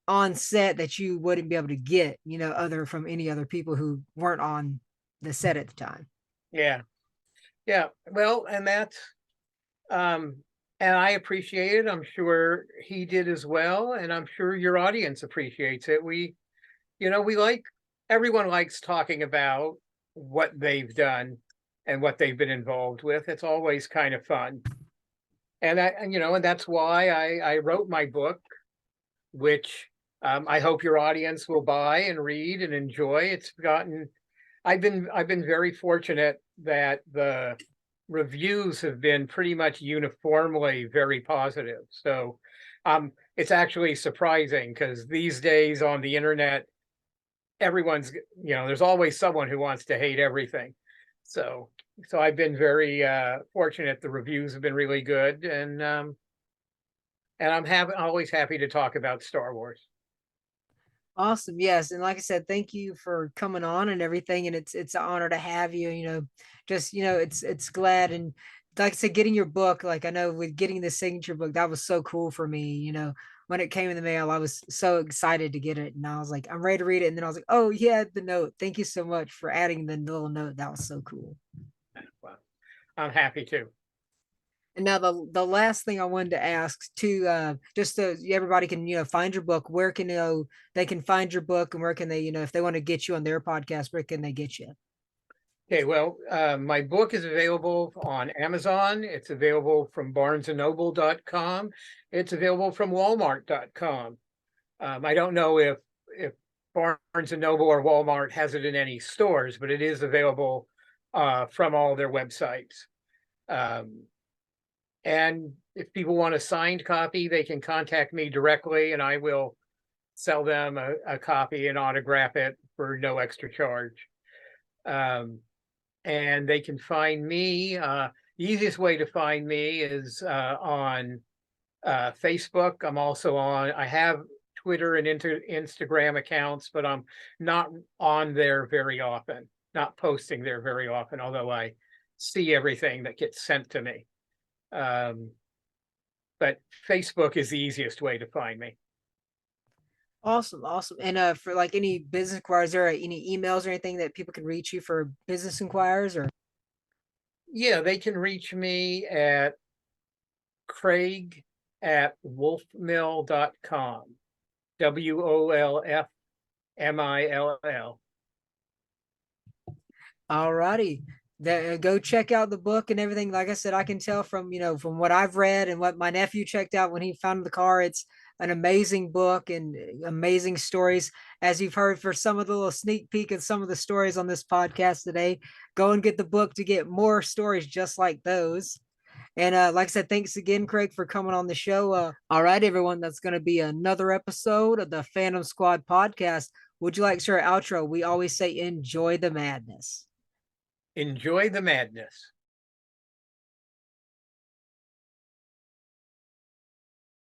Speaker 2: on set that you wouldn't be able to get, other from any other people who weren't on the set at the time.
Speaker 1: yeah, yeah. Well, um, and I appreciate it. I'm sure he did as well, and I'm sure your audience appreciates it. We like, everyone likes talking about what they've done and what they've been involved with. It's always kind of fun. And that's why I wrote my book, which I hope your audience will buy and read and enjoy. I've been very fortunate that the reviews have been pretty much uniformly very positive. So it's actually surprising, because these days on the internet, everyone's, there's always someone who wants to hate everything. So I've been very fortunate. The reviews have been really good, and always happy to talk about Star Wars.
Speaker 2: Awesome. Yes. And like I said, thank you for coming on and everything. And it's an honor to have you, just, it's glad. And like I said, getting your book, like I know with getting the signature book, that was so cool for me. When it came in the mail, I was so excited to get it. And I was like, I'm ready to read it. And then I was like, oh yeah, the note. Thank you so much for adding the little note. That was so cool.
Speaker 1: Well, I'm happy to.
Speaker 2: And now the last thing I wanted to ask to, just so everybody can find your book, where can they can find your book, and where can they, if they want to get you on their podcast, where can they get you?
Speaker 1: Okay, well, my book is available on Amazon. It's available from barnesandnoble.com. It's available from walmart.com. I don't know if Barnes and Noble or Walmart has it in any stores, but it is available from all their websites. And if people want a signed copy, they can contact me directly and I will sell them a copy and autograph it for no extra charge. And they can find me. The easiest way to find me is on Facebook. I'm also on, I have Twitter and Instagram accounts, but I'm not on there very often, not posting there very often, although I see everything that gets sent to me. But Facebook is the easiest way to find me.
Speaker 2: Awesome, awesome. And for like any business inquiries, there any emails or anything that people can reach you for business inquiries or?
Speaker 1: Yeah, they can reach me at Craig@wolfmill.com. WOLFMILL.
Speaker 2: All righty. Go check out the book and everything. Like I said, I can tell from, from what I've read and what my nephew checked out when he found the car, it's an amazing book and amazing stories. As you've heard for some of the little sneak peek of some of the stories on this podcast today, go and get the book to get more stories just like those. And like I said, thanks again, Craig, for coming on the show. All right, everyone, that's going to be another episode of the Phantom Squad podcast. Would you like to share our outro? We always say, enjoy the madness.
Speaker 1: Enjoy the madness.